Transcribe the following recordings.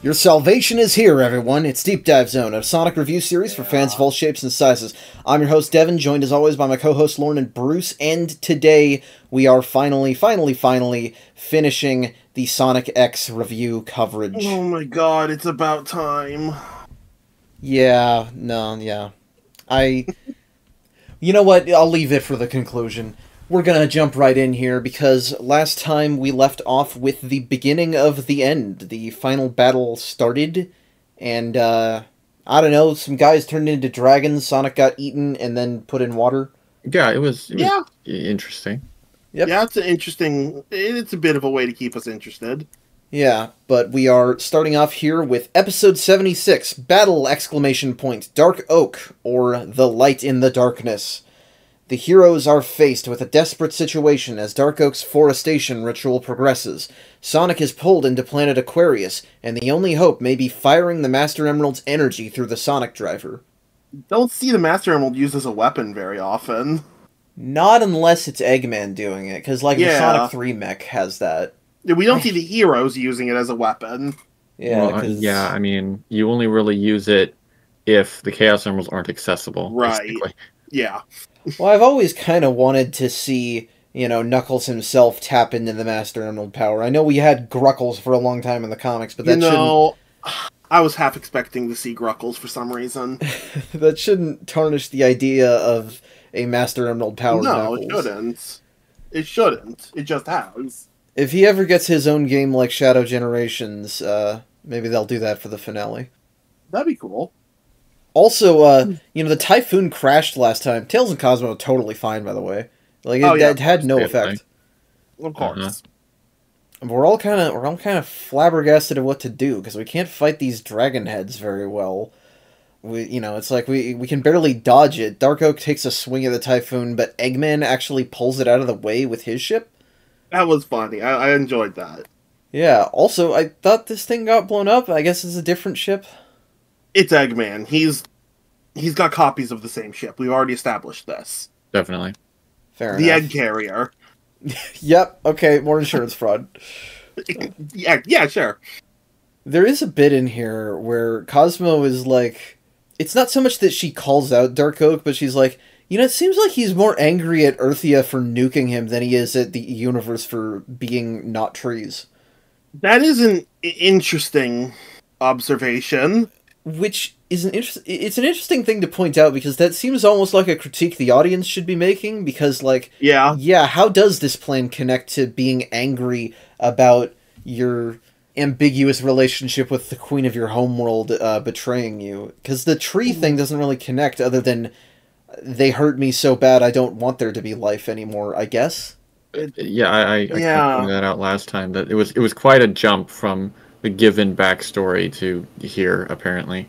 Your salvation is here, everyone. It's Deep Dive Zone, a Sonic review series for fans of all shapes and sizes. I'm your host, Devin, joined as always by my co-hosts, Lauren and Bruce, and today we are finally finishing the Sonic X review coverage. Oh my god, it's about time. Yeah. You know what? I'll leave it for the conclusion. We're gonna jump right in here, because last time we left off with the beginning of the end. The final battle started, and, I don't know, some guys turned into dragons, Sonic got eaten, and then put in water. Yeah, it was interesting. Yep. Yeah, it's a bit of a way to keep us interested. Yeah, but we are starting off here with episode 76, Battle! Dark Oak, or The Light in the Darkness. The heroes are faced with a desperate situation as Dark Oak's forestation ritual progresses. Sonic is pulled into planet Aquarius, and the only hope may be firing the Master Emerald's energy through the Sonic driver. Don't see the Master Emerald used as a weapon very often. Not unless it's Eggman doing it, because the Sonic 3 mech has that. We don't see the heroes using it as a weapon. Yeah, well, I mean, you only really use it if the Chaos Emeralds aren't accessible. Right. Basically. Yeah. Well, I've always kind of wanted to see, Knuckles himself tap into the Master Emerald power. I know we had Gruckles for a long time in the comics, but that shouldn't... I was half expecting to see Gruckles for some reason. That shouldn't tarnish the idea of a Master Emerald powered Knuckles. No, it shouldn't. It shouldn't. It just has. If he ever gets his own game like Shadow Generations, maybe they'll do that for the finale. That'd be cool. Also, the Typhoon crashed last time. Tails and Cosmo are totally fine, by the way. It had no effect. Of course. We're all kind of flabbergasted at what to do, because we can't fight these dragon heads very well. It's like we can barely dodge it. Dark Oak takes a swing at the Typhoon, but Eggman actually pulls it out of the way with his ship. That was funny. I enjoyed that. Yeah, also, I thought this thing got blown up. I guess it's a different ship. It's Eggman. He's got copies of the same ship. We've already established this. Definitely. Fair enough. The egg carrier. Yep, okay, more insurance fraud. Yeah, sure. There is a bit in here where Cosmo is like... It's not so much that she calls out Dark Oak, but she's like, it seems like he's more angry at Earthia for nuking him than he is at the universe for being not trees. That is an interesting observation. Which is it's an interesting thing to point out, because that seems almost like a critique the audience should be making, because, how does this plan connect to being angry about your ambiguous relationship with the queen of your homeworld betraying you? Because the tree thing doesn't really connect, other than they hurt me so bad I don't want there to be life anymore, I guess. I pointed that out last time, that it was quite a jump from the given backstory to here, apparently.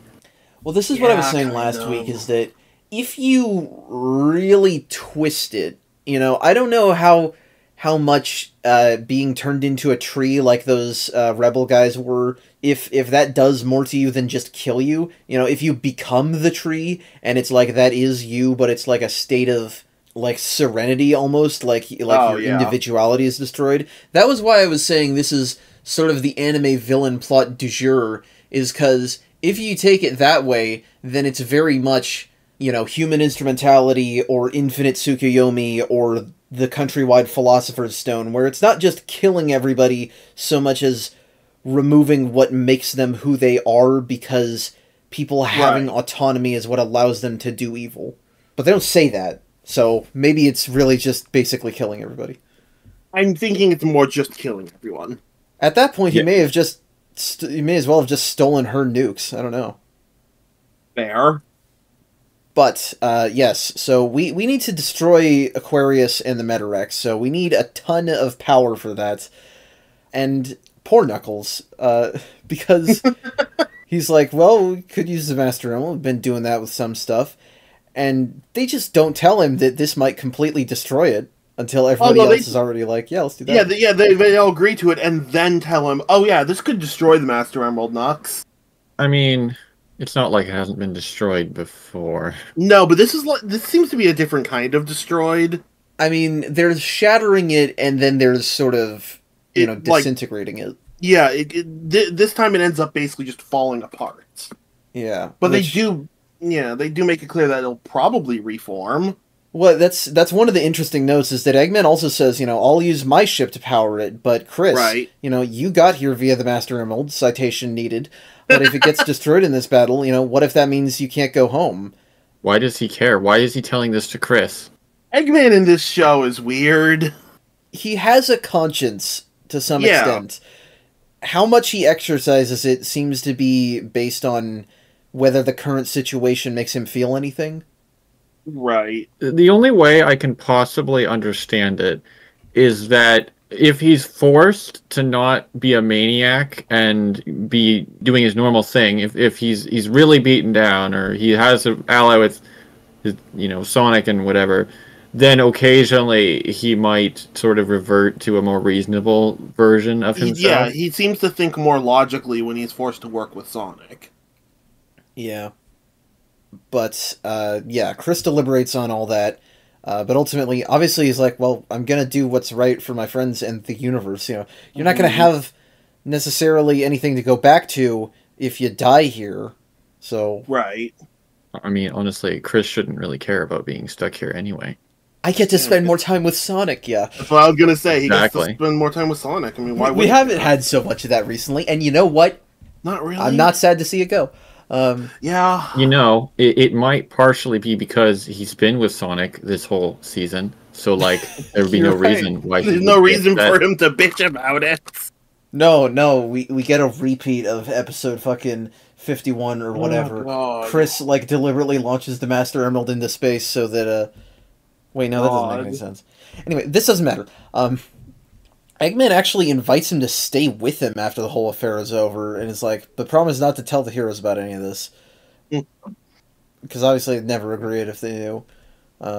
Well, this is what I was saying last week, is that if you really twist it, I don't know how much being turned into a tree like those rebel guys were, if that does more to you than just kill you. If you become the tree, and it's like that is you, but it's like a state of... serenity almost, your individuality is destroyed. That was why I was saying this is sort of the anime villain plot du jour, is because if you take it that way, then it's very much, human instrumentality, or infinite Tsukuyomi, or the countrywide Philosopher's Stone, where it's not just killing everybody so much as removing what makes them who they are, because people having autonomy is what allows them to do evil. But they don't say that. So maybe it's really just basically killing everybody. I'm thinking it's more just killing everyone. At that point, he may have just... he may as well have just stolen her nukes. I don't know. Fair. But, yes. So we need to destroy Aquarius and the Metarex. So we need a ton of power for that. And poor Knuckles. Because he's like, well, we could use the Master Emerald. We've been doing that with some stuff. And they just don't tell him that this might completely destroy it until everybody else is already like, yeah, let's do that. Yeah, they all agree to it and then tell him, oh yeah, this could destroy the Master Emerald, Nux. I mean, it's not like it hasn't been destroyed before. No, but this seems to be a different kind of destroyed. I mean, there's shattering it, and then there's sort of, disintegrating it. Yeah, this time it ends up basically just falling apart. Yeah. But they do make it clear that it'll probably reform. Well, that's one of the interesting notes is that Eggman also says, I'll use my ship to power it, but Chris, right. You got here via the Master Emerald, citation needed. But if it gets destroyed in this battle, what if that means you can't go home? Why does he care? Why is he telling this to Chris? Eggman in this show is weird. He has a conscience to some extent. How much he exercises it seems to be based on whether the current situation makes him feel anything. Right. The only way I can possibly understand it is that if he's forced to not be a maniac and be doing his normal thing, if he's really beaten down or he has an ally with his, Sonic and whatever, then occasionally he might sort of revert to a more reasonable version of himself. Yeah, he seems to think more logically when he's forced to work with Sonic. Yeah. But, Chris deliberates on all that. But ultimately, obviously, he's like, well, I'm going to do what's right for my friends and the universe. You're not going to have necessarily anything to go back to if you die here. So. Right. I mean, honestly, Chris shouldn't really care about being stuck here anyway. I get to spend more time with Sonic, yeah. That's what I was going to say. He Exactly. gets to spend more time with Sonic. I mean, why would we haven't had so much of that recently, and you know what? Not really. I'm not sad to see it go. Yeah. It might partially be because he's been with Sonic this whole season, so there would be no reason why. There's no reason for him to bitch about it. No, we get a repeat of episode fucking 51 or whatever. Oh, Chris deliberately launches the Master Emerald into space so that wait, no, that doesn't make any sense. Anyway, this doesn't matter. Eggman actually invites him to stay with him after the whole affair is over, and is like, the problem is not to tell the heroes about any of this. Because obviously they'd never agreed if they knew.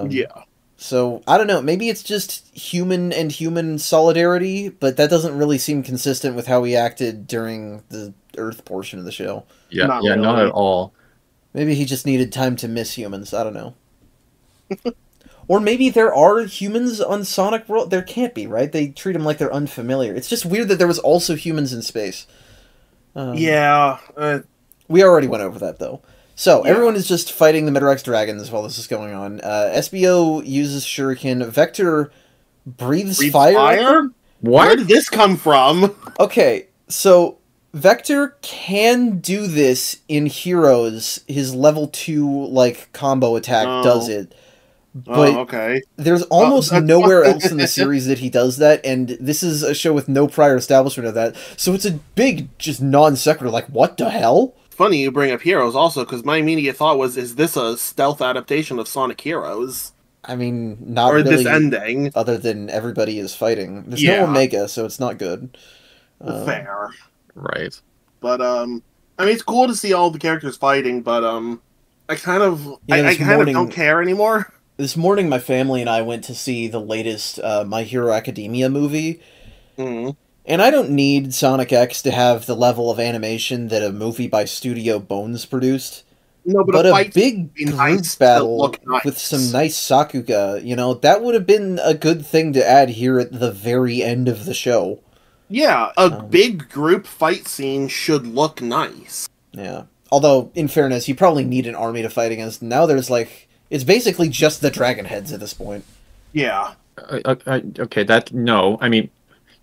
Yeah. So, I don't know, maybe it's just human and human solidarity, but that doesn't really seem consistent with how he acted during the Earth portion of the show. Yeah, not at all. Maybe he just needed time to miss humans, I don't know. Or maybe there are humans on Sonic World. There can't be, right? They treat them like they're unfamiliar. It's just weird that there was also humans in space. We already went over that, though. So, everyone is just fighting the Metarex dragons while this is going on. SBO uses Shuriken. Vector breathes fire? What? Where did this come from? Okay, so Vector can do this in Heroes. His level 2, combo attack does it. But okay. There's almost nowhere else in the series that he does that, and this is a show with no prior establishment of that, so it's a big, just non-sequitur, what the hell? Funny you bring up Heroes also, because my immediate thought was, is this a stealth adaptation of Sonic Heroes? I mean, not or really, this ending. Other than everybody is fighting. There's no Omega, so it's not good. Fair. Right. But, I mean, it's cool to see all the characters fighting, but, I kind of don't care anymore. This morning, my family and I went to see the latest My Hero Academia movie. Mm-hmm. And I don't need Sonic X to have the level of animation that a movie by Studio Bones produced. No, but a big group battle with some nice Sakuga, that would have been a good thing to add here at the very end of the show. Yeah, a big group fight scene should look nice. Yeah. Although, in fairness, you probably need an army to fight against. Now there's it's basically just the dragon heads at this point. Yeah. Okay, I mean,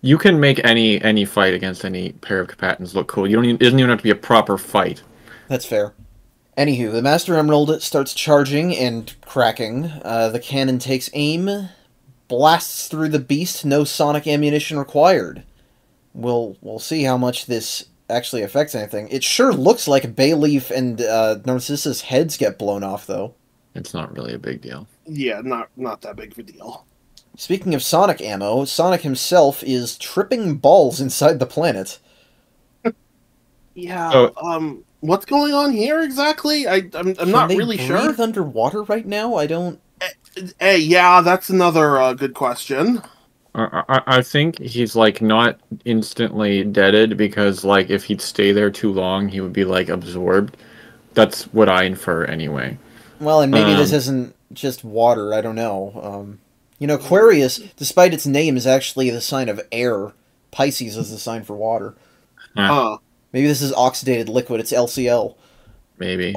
you can make any fight against any pair of combatants look cool. It doesn't even have to be a proper fight. That's fair. Anywho, the Master Emerald starts charging and cracking. The cannon takes aim, blasts through the beast, no sonic ammunition required. We'll see how much this actually affects anything. It sure looks like Bayleaf and Narcissus' heads get blown off, though. It's not really a big deal. Yeah, not that big of a deal. Speaking of Sonic ammo, Sonic himself is tripping balls inside the planet. Yeah, what's going on here exactly? I'm not really sure. Can they breathe underwater right now? I don't... Hey, yeah, that's another good question. I think he's, not instantly deaded because, if he'd stay there too long, he would be, absorbed. That's what I infer anyway. Well, and maybe this isn't just water, I don't know. Aquarius, despite its name, is actually the sign of air. Pisces is the sign for water. Huh. Maybe this is oxidated liquid. It's LCL. Maybe.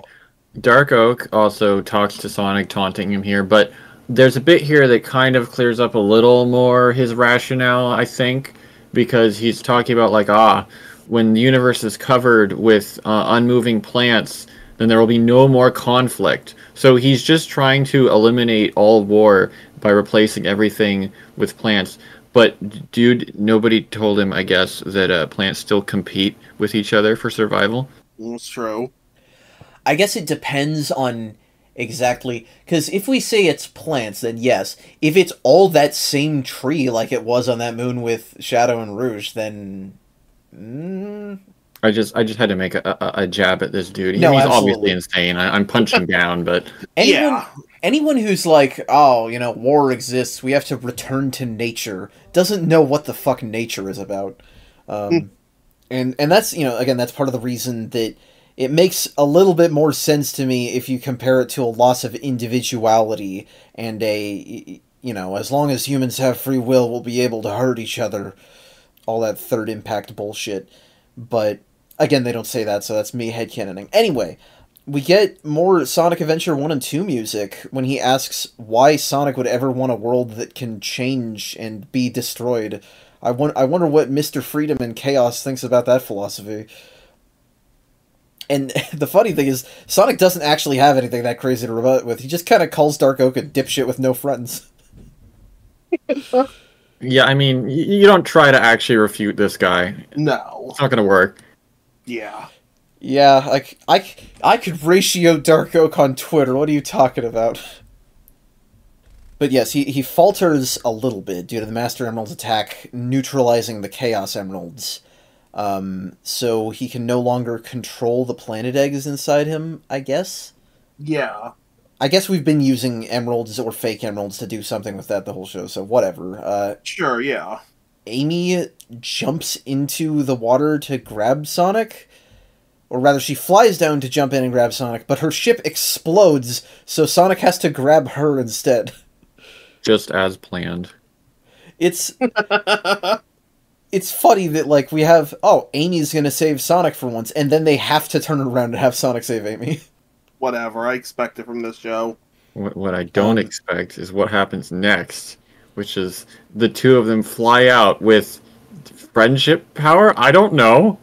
Dark Oak also talks to Sonic, taunting him here, but there's a bit here that kind of clears up a little more his rationale, I think, because he's talking about, like, when the universe is covered with unmoving plants, then there will be no more conflict. So he's just trying to eliminate all war by replacing everything with plants. But, dude, nobody told him, I guess, that plants still compete with each other for survival. That's true. I guess it depends on exactly... Because if we say it's plants, then yes. If it's all that same tree like it was on that moon with Shadow and Rouge, then... I just had to make a jab at this dude. No, he's absolutely. obviously insane. I'm punching down, but... Anyone who's like, oh, war exists, we have to return to nature, doesn't know what the fuck nature is about. And that's, again, that's part of the reason that it makes a little bit more sense to me if you compare it to a loss of individuality and as long as humans have free will, we'll be able to hurt each other. All that third impact bullshit. But, again, they don't say that, so that's me headcanoning. Anyway, we get more Sonic Adventure 1 and 2 music when he asks why Sonic would ever want a world that can change and be destroyed. I wonder what Mr. Freedom and Chaos thinks about that philosophy. And the funny thing is, Sonic doesn't actually have anything that crazy to rebut with. He just kind of calls Dark Oak a dipshit with no friends. Yeah, I mean, you don't try to actually refute this guy. No. It's not going to work. Yeah. Yeah, I could ratio Dark Oak on Twitter. What are you talking about? But yes, he falters a little bit due to the Master Emerald's attack neutralizing the Chaos Emeralds. So he can no longer control the planet eggs inside him, I guess? Yeah. I guess we've been using emeralds or fake emeralds to do something with that the whole show, so whatever. Sure, yeah. Amy jumps into the water to grab Sonic. Or rather, she flies down to jump in and grab Sonic, but her ship explodes, so Sonic has to grab her instead. Just as planned. It's funny that, we have, Amy's gonna save Sonic for once, and then they have to turn around and have Sonic save Amy. Whatever, I expect it from this show. What I don't expect is what happens next, which is the two of them fly out with friendship power? I don't know.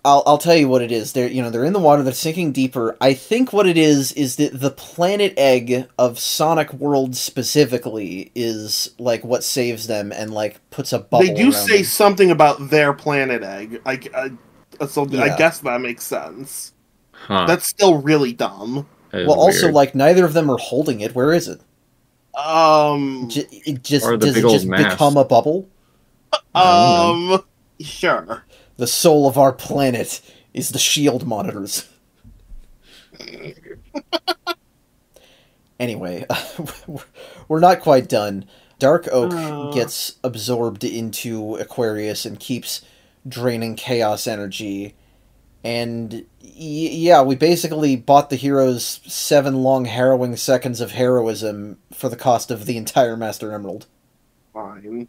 I'll tell you what it is. They're in the water, they're sinking deeper. I think what it is that the planet egg of Sonic World specifically is what saves them and puts a bubble. They do say them. Something about their planet egg. I guess that makes sense. Huh. That's still really dumb. Well, also neither of them are holding it. Where is it? Does it just become a bubble? Sure. The soul of our planet is the shield monitors. Anyway, we're not quite done. Dark Oak gets absorbed into Aquarius and keeps draining chaos energy. And yeah, we basically bought the heroes 7 long harrowing seconds of heroism for the cost of the entire Master Emerald. Fine.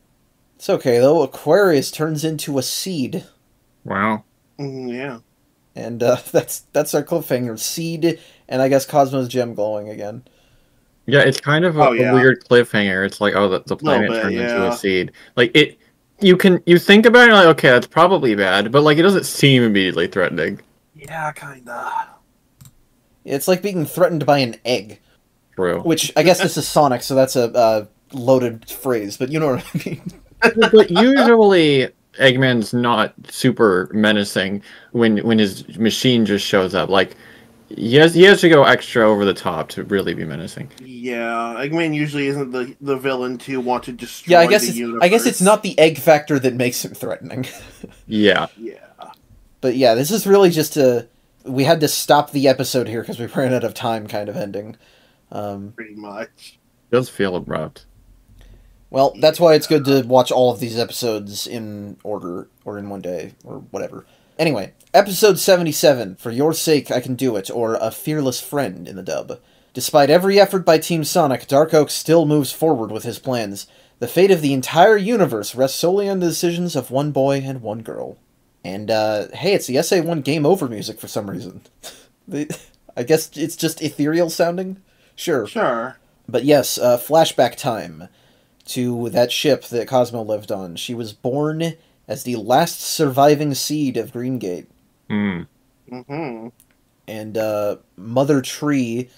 It's okay, though. Aquarius turns into a seed. Wow. Yeah. And that's our cliffhanger. Seed, and I guess Cosmo's gem glowing again. Yeah, it's kind of a weird cliffhanger. It's like, the planet turned into a seed. You think about it, and okay, that's probably bad, but it doesn't seem immediately threatening. Yeah, kinda. It's like being threatened by an egg. True. Which, I guess this is Sonic, so that's a loaded phrase, but you know what I mean. But usually, Eggman's not super menacing when his machine just shows up. He has to go extra over the top to really be menacing. Yeah, Eggman usually isn't the villain to want to destroy the universe. I guess it's not the egg factor that makes him threatening. Yeah. Yeah. But yeah, this is really just we had to stop the episode here because we ran out of time kind of ending. Pretty much. It does feel abrupt. Well, that's why it's good to watch all of these episodes in order, or in one day, or whatever. Anyway, episode 77, For Your Sake I Can Do It, or A Fearless Friend in the dub. Despite every effort by Team Sonic, Dark Oak still moves forward with his plans. The fate of the entire universe rests solely on the decisions of one boy and one girl. And, hey, it's the SA1 Game Over music for some reason. I guess it's just ethereal sounding? Sure. Sure. But yes, flashback time to that ship that Cosmo lived on. She was born as the last surviving seed of Greengate. Mm-hmm. And, Mother Tree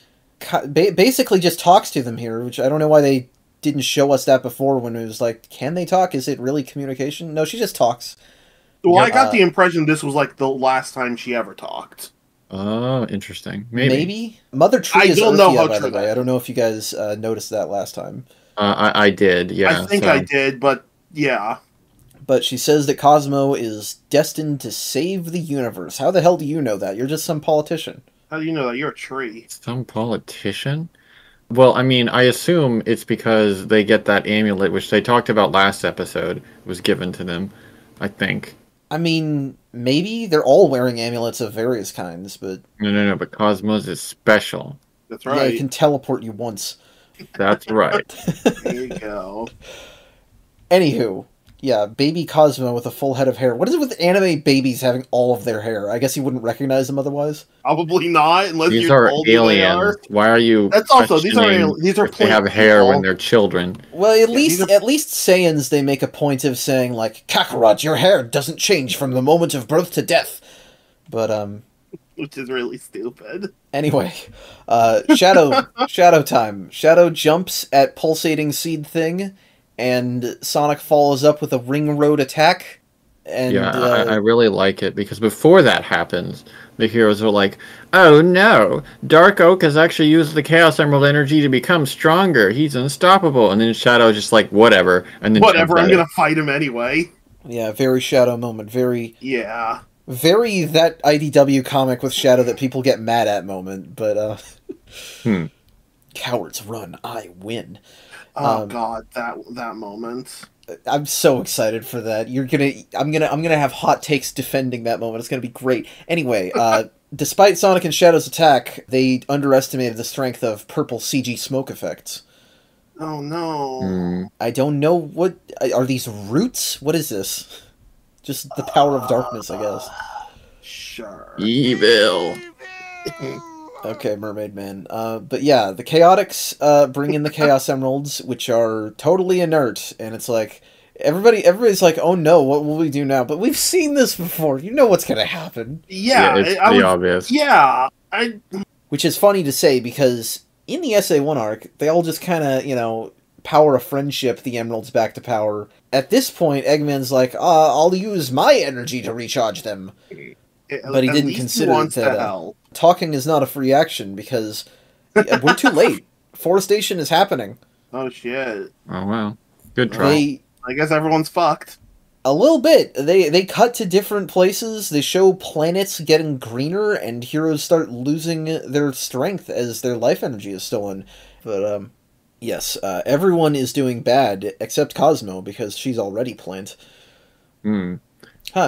basically just talks to them here, which I don't know why they didn't show us that before when it was like, can they talk? Is it really communication? No, she just talks. Well, I got the impression this was like the last time she ever talked. Oh, interesting. Maybe. Mother Tree is Earthia, by the way. That. I don't know if you guys noticed that last time. I did, yeah. I think I did, but yeah. But she says that Cosmo is destined to save the universe. How the hell do you know that? You're just some politician. How do you know that? You're a tree. Some politician? Well, I mean, I assume it's because they get that amulet, which they talked about last episode, was given to them, I think. I mean, maybe they're all wearing amulets of various kinds, but... No, but Cosmos is special. That's right. Yeah, it can teleport you once. That's right. There you go. Anywho, yeah, baby Cosmo with a full head of hair. What is it with anime babies having all of their hair? I guess you wouldn't recognize them otherwise. Probably not, unless these you're are told aliens. They are. Why are you? That's also these are they have hair when they're children. Well, at least Saiyans, they make a point of saying like, Kakarot, your hair doesn't change from the moment of birth to death. But which is really stupid. Anyway, Shadow time. Shadow jumps at pulsating seed thing, and Sonic follows up with a ring road attack. And yeah, I really like it, because before that happens, the heroes are like, oh no, Dark Oak has actually used the Chaos Emerald energy to become stronger. He's unstoppable. And then Shadow's just like, whatever. And then whatever, I'm going to fight him anyway. Yeah, very Shadow moment. Very that IDW comic with Shadow that people get mad at moment. But, cowards run, I win. Oh god, that moment. I'm so excited for that. I'm gonna have hot takes defending that moment. It's gonna be great. Anyway, despite Sonic and Shadow's attack, they underestimated the strength of purple CG smoke effects. Oh no. I don't know what are these roots? What is this? Just the power of darkness, I guess. Sure. Evil. Okay, Mermaid Man. But yeah, the Chaotix bring in the Chaos Emeralds, which are totally inert, and it's like everybody's like, oh no, what will we do now? But we've seen this before. You know what's gonna happen. Yeah, it's pretty obvious. Yeah, which is funny to say because in the SA1 arc, they all just kind of, power of friendship the emeralds back to power. At this point, Eggman's like, I'll use my energy to recharge them. But he didn't consider that talking is not a free action because we're too late. Forestation is happening. Oh shit. Oh wow. Good try. I guess everyone's fucked. A little bit. They cut to different places. They show planets getting greener and heroes start losing their strength as their life energy is stolen. But yes, everyone is doing bad except Cosmo because she's already plant.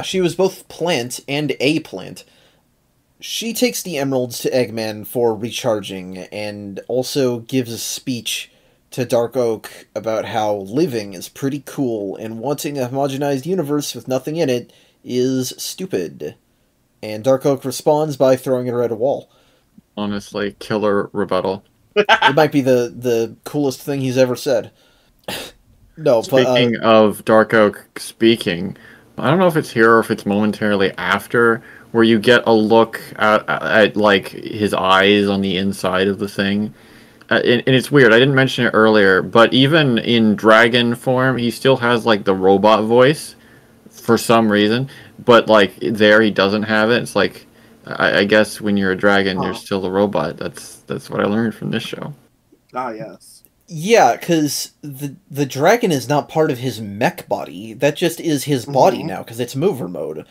She was both plant and a plant. She takes the emeralds to Eggman for recharging, and also gives a speech to Dark Oak about how living is pretty cool, and wanting a homogenized universe with nothing in it is stupid. And Dark Oak responds by throwing her at a wall. Honestly, killer rebuttal. It might be the coolest thing he's ever said. No, Speaking of Dark Oak speaking... I don't know if it's here or if it's momentarily after, where you get a look at like his eyes on the inside of the thing, and it's weird. I didn't mention it earlier, but even in dragon form, he still has like the robot voice for some reason. But like there, he doesn't have it. It's like I guess when you're a dragon, you're still a robot. That's what I learned from this show. Ah, yes. Yeah, because the dragon is not part of his mech body. That just is his body now, because it's mover mode.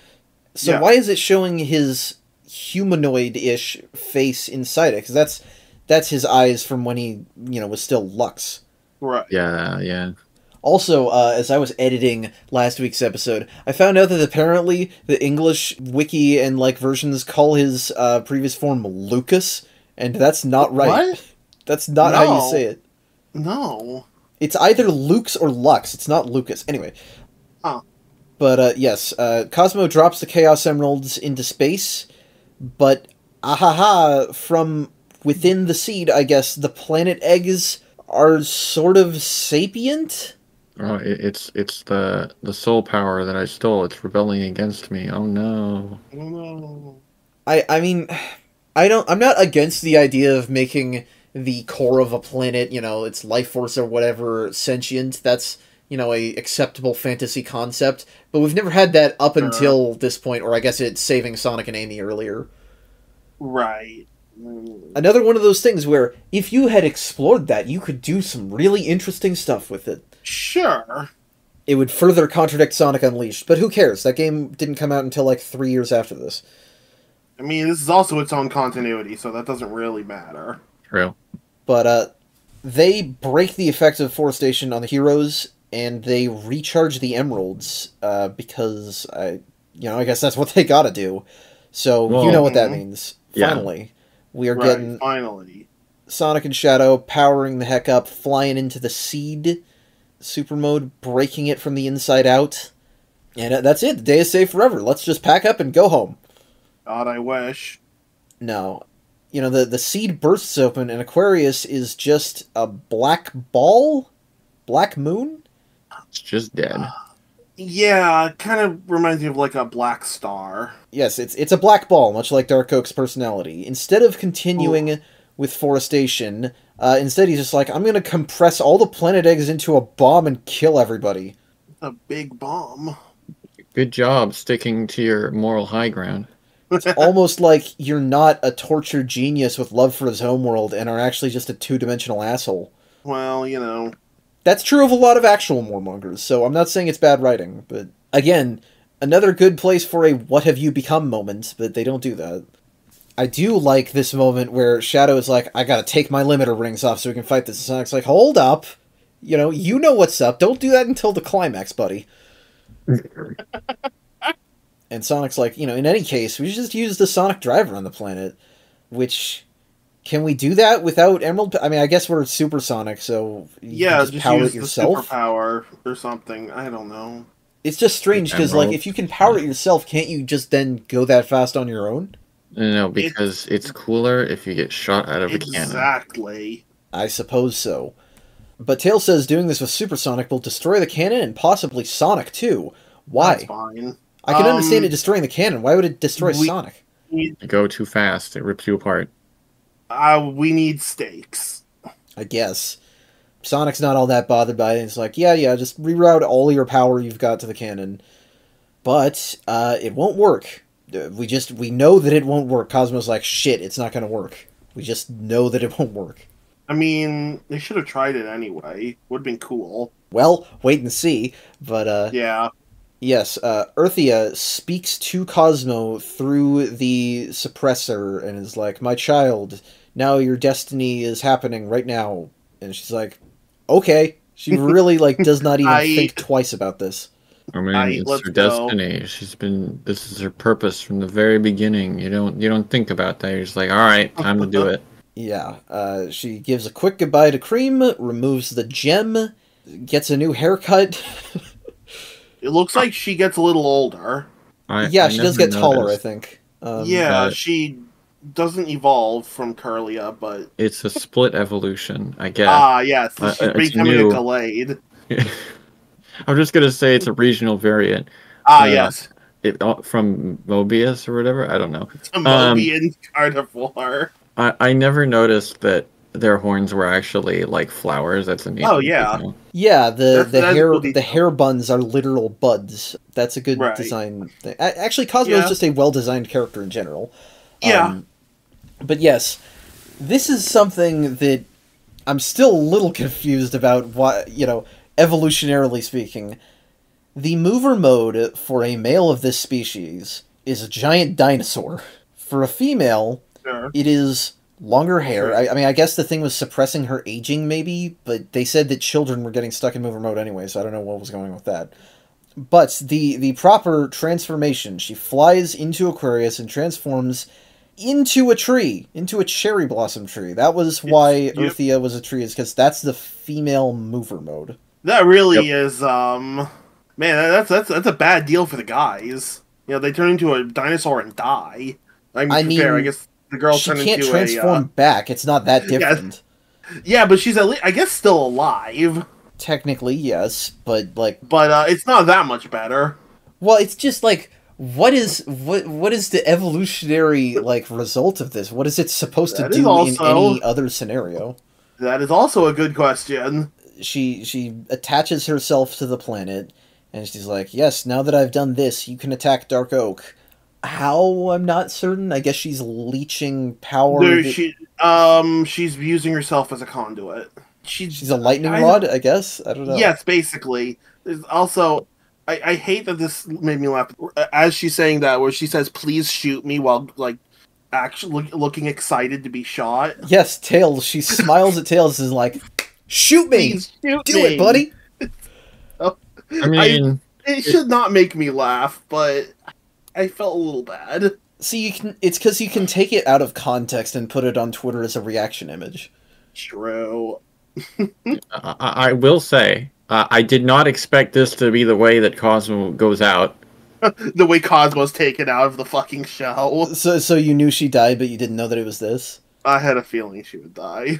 So why is it showing his humanoid-ish face inside it? Because that's his eyes from when he, was still Lux. Right. Yeah. Also, as I was editing last week's episode, I found out that apparently the English wiki and versions call his previous form Lucas, and that's not right. What? That's not how you say it. No. It's either Lux or Lux. It's not Lucas. Anyway. Oh. But, yes, Cosmo drops the Chaos Emeralds into space, but, ahaha, from within the seed, I guess, the planet eggs are sort of sapient? Oh, it's the soul power that I stole. It's rebelling against me. Oh no. Oh no. I mean, I'm not against the idea of making the core of a planet, its life force or whatever, sentient. That's, a acceptable fantasy concept. But we've never had that up until this point, or I guess it's saving Sonic and Amy earlier. Right. Another one of those things where, if you had explored that, you could do some really interesting stuff with it. Sure. It would further contradict Sonic Unleashed, but who cares? That game didn't come out until like 3 years after this. I mean, this is also its own continuity, so that doesn't really matter. True. But, they break the effect of Forestation on the heroes, and they recharge the emeralds, because, I guess that's what they gotta do. So, well, you know what that means. Yeah. Finally. We are getting finally. Sonic and Shadow powering the heck up, flying into the seed super mode, breaking it from the inside out. And that's it. The day is saved forever. Let's just pack up and go home. God, I wish. No. The seed bursts open, and Aquarius is just a black ball? Black moon? It's just dead. Yeah, it kind of reminds me of like a black star. Yes, it's a black ball, much like Dark Oak's personality. Instead of continuing with Forestation, instead he's just like, I'm gonna compress all the planet eggs into a bomb and kill everybody. A big bomb. Good job sticking to your moral high ground. It's almost like you're not a tortured genius with love for his homeworld and are actually just a two-dimensional asshole. Well, That's true of a lot of actual warmongers, so I'm not saying it's bad writing, but again, another good place for a what have you become moment, but they don't do that. I do like this moment where Shadow is like, I gotta take my limiter rings off so we can fight this, and Sonic's like, hold up. You know what's up, don't do that until the climax, buddy. And Sonic's like, in any case, we should just use the Sonic driver on the planet, which... Can we do that without Emerald? I mean, I guess we're supersonic, so you can just power use it yourself. The superpower or something. I don't know. It's just strange because, like, if you can power it yourself, can't you just then go that fast on your own? No, because it's cooler if you get shot out of a cannon. Exactly. I suppose so. But Tails says doing this with supersonic will destroy the cannon and possibly Sonic too. Why? That's fine. I can understand it destroying the cannon. Why would it destroy Sonic? You go too fast, it rips you apart. We need stakes. I guess. Sonic's not all that bothered by it. It's like, yeah, just reroute all your power you've got to the cannon. But, it won't work. We know that it won't work. Cosmo's like, shit, it's not gonna work. We just know that it won't work. I mean, they should have tried it anyway. Would've been cool. Well, wait and see. But, yeah. Yes, Earthia speaks to Cosmo through the suppressor and is like, my child, now your destiny is happening right now. And she's like, okay. She really, does not even think twice about this. I mean, it's her destiny. This is her purpose from the very beginning. You don't think about that. You're just like, alright, time to do it. Yeah, she gives a quick goodbye to Cream, removes the gem, gets a new haircut. It looks like she gets a little older. She does get taller, I think. She doesn't evolve from Curlia, but... It's a split evolution, I guess. Yes. She's becoming a Gallade. I'm just going to say it's a regional variant. Yes. From Mobius or whatever? I don't know. It's a Mobian carnivore. I never noticed that their horns were actually like flowers. That's a neat yeah. Yeah, the hair buns are literal buds. That's a good design thing. Actually, Cosmo is just a well-designed character in general. Yeah. But yes, this is something that I'm still a little confused about, why, evolutionarily speaking. The mover mode for a male of this species is a giant dinosaur. For a female, it is longer hair. I mean, I guess the thing was suppressing her aging, maybe, but they said that children were getting stuck in mover mode anyway, so I don't know what was going on with that. But the proper transformation, she flies into Aquarius and transforms into a tree, into a cherry blossom tree. That was why Earthia was a tree, is because that's the female mover mode. That really is, that Man, that's a bad deal for the guys. You know, they turn into a dinosaur and die. I mean, fair, I guess the girl turned into she can't transform back. It's not that different. Yeah, but she's at least, I guess, still alive. Technically, yes, but like... But it's not that much better. Well, it's just like, what is the evolutionary, like, result of this? What is it supposed to do in any other scenario? That is also a good question. She attaches herself to the planet, and she's like, yes, now that I've done this, you can attack Dark Oak. How? I'm not certain. I guess she's leeching power. She's using herself as a conduit. She's a lightning rod, I guess? I don't know. Yes, basically. There's also... I hate that this made me laugh. As she's saying that, where she says, please shoot me, while, like, actually looking excited to be shot. Yes, Tails. She smiles at Tails and is like, shoot me! Please shoot Do me. it, buddy! I mean... it should not make me laugh, but I felt a little bad. See, it's because you can take it out of context and put it on Twitter as a reaction image. True. I will say... I did not expect this to be the way that Cosmo goes out. The way Cosmo's taken out of the fucking show. So you knew she died, but you didn't know that it was this? I had a feeling she would die.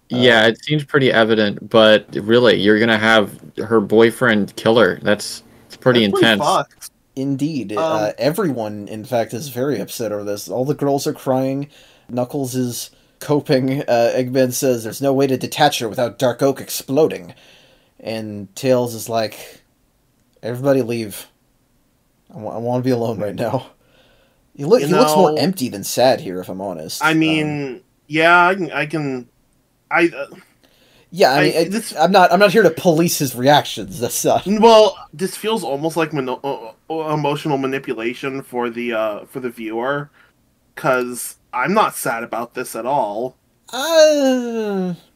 Yeah, it seems pretty evident, but really, you're gonna have her boyfriend kill her. That's pretty intense. Fucked. Indeed. Everyone, in fact, is very upset over this. All the girls are crying. Knuckles is coping. Eggman says there's no way to detach her without Dark Oak exploding. And Tails is like, everybody leave. I want to be alone right now. He looks more empty than sad here, if I'm honest. I mean, yeah, I can... I'm not here to police his reactions. That's not... Well, this feels almost like emotional manipulation for the viewer, because I'm not sad about this at all.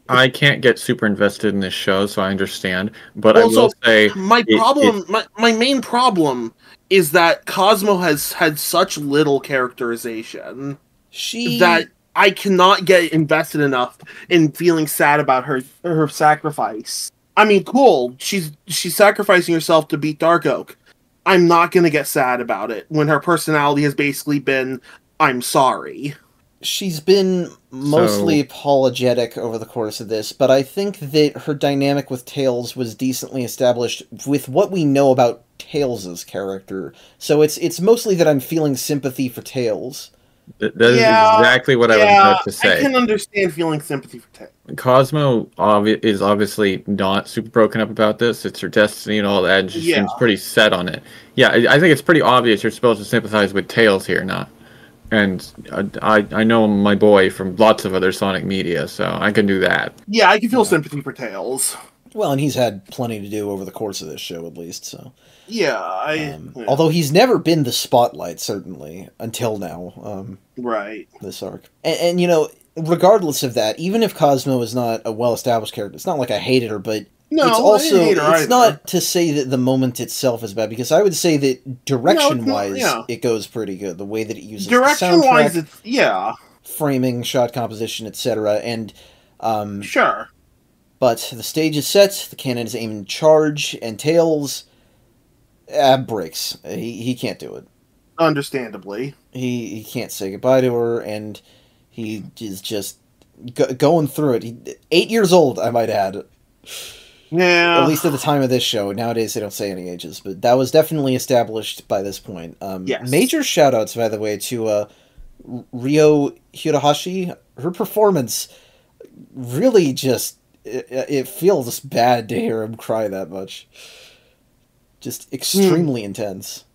I can't get super invested in this show, so I understand. But I will say my main problem is that Cosmo has had such little characterization that I cannot get invested enough in feeling sad about her sacrifice. I mean, cool, she's sacrificing herself to beat Dark Oak. I'm not gonna get sad about it when her personality has basically been, I'm sorry. She's been mostly apologetic over the course of this, but I think that her dynamic with Tails was decently established with what we know about Tails' character. So it's mostly that I'm feeling sympathy for Tails. That is exactly what I was about to say. I can understand feeling sympathy for Tails. Cosmo is obviously not super broken up about this. It's her destiny and all that, and she seems pretty set on it. Yeah, I think it's pretty obvious you're supposed to sympathize with Tails here, not... And I know my boy from lots of other Sonic media, so I can do that. Yeah, I can feel sympathy for Tails. Well, and he's had plenty to do over the course of this show, at least, so... Yeah, although he's never been the spotlight, certainly, until now. Right. This arc. And, you know, regardless of that, even if Cosmo is not a well-established character, it's not like I hated her, but... No, it's also, it's not to say that the moment itself is bad, because I would say that direction-wise, it goes pretty good. The way that it uses direction-wise, it's, framing, shot composition, etc. And, sure. But the stage is set, the cannon is aimed in charge, and Tails breaks. He can't do it. Understandably. He can't say goodbye to her, and he is just going through it. 8 years old, I might add. Yeah. At least at the time of this show. Nowadays, they don't say any ages, but that was definitely established by this point. Yes. Major shoutouts, by the way, to Ryo Hirohashi. Her performance really just... It feels bad to hear him cry that much. Just extremely intense.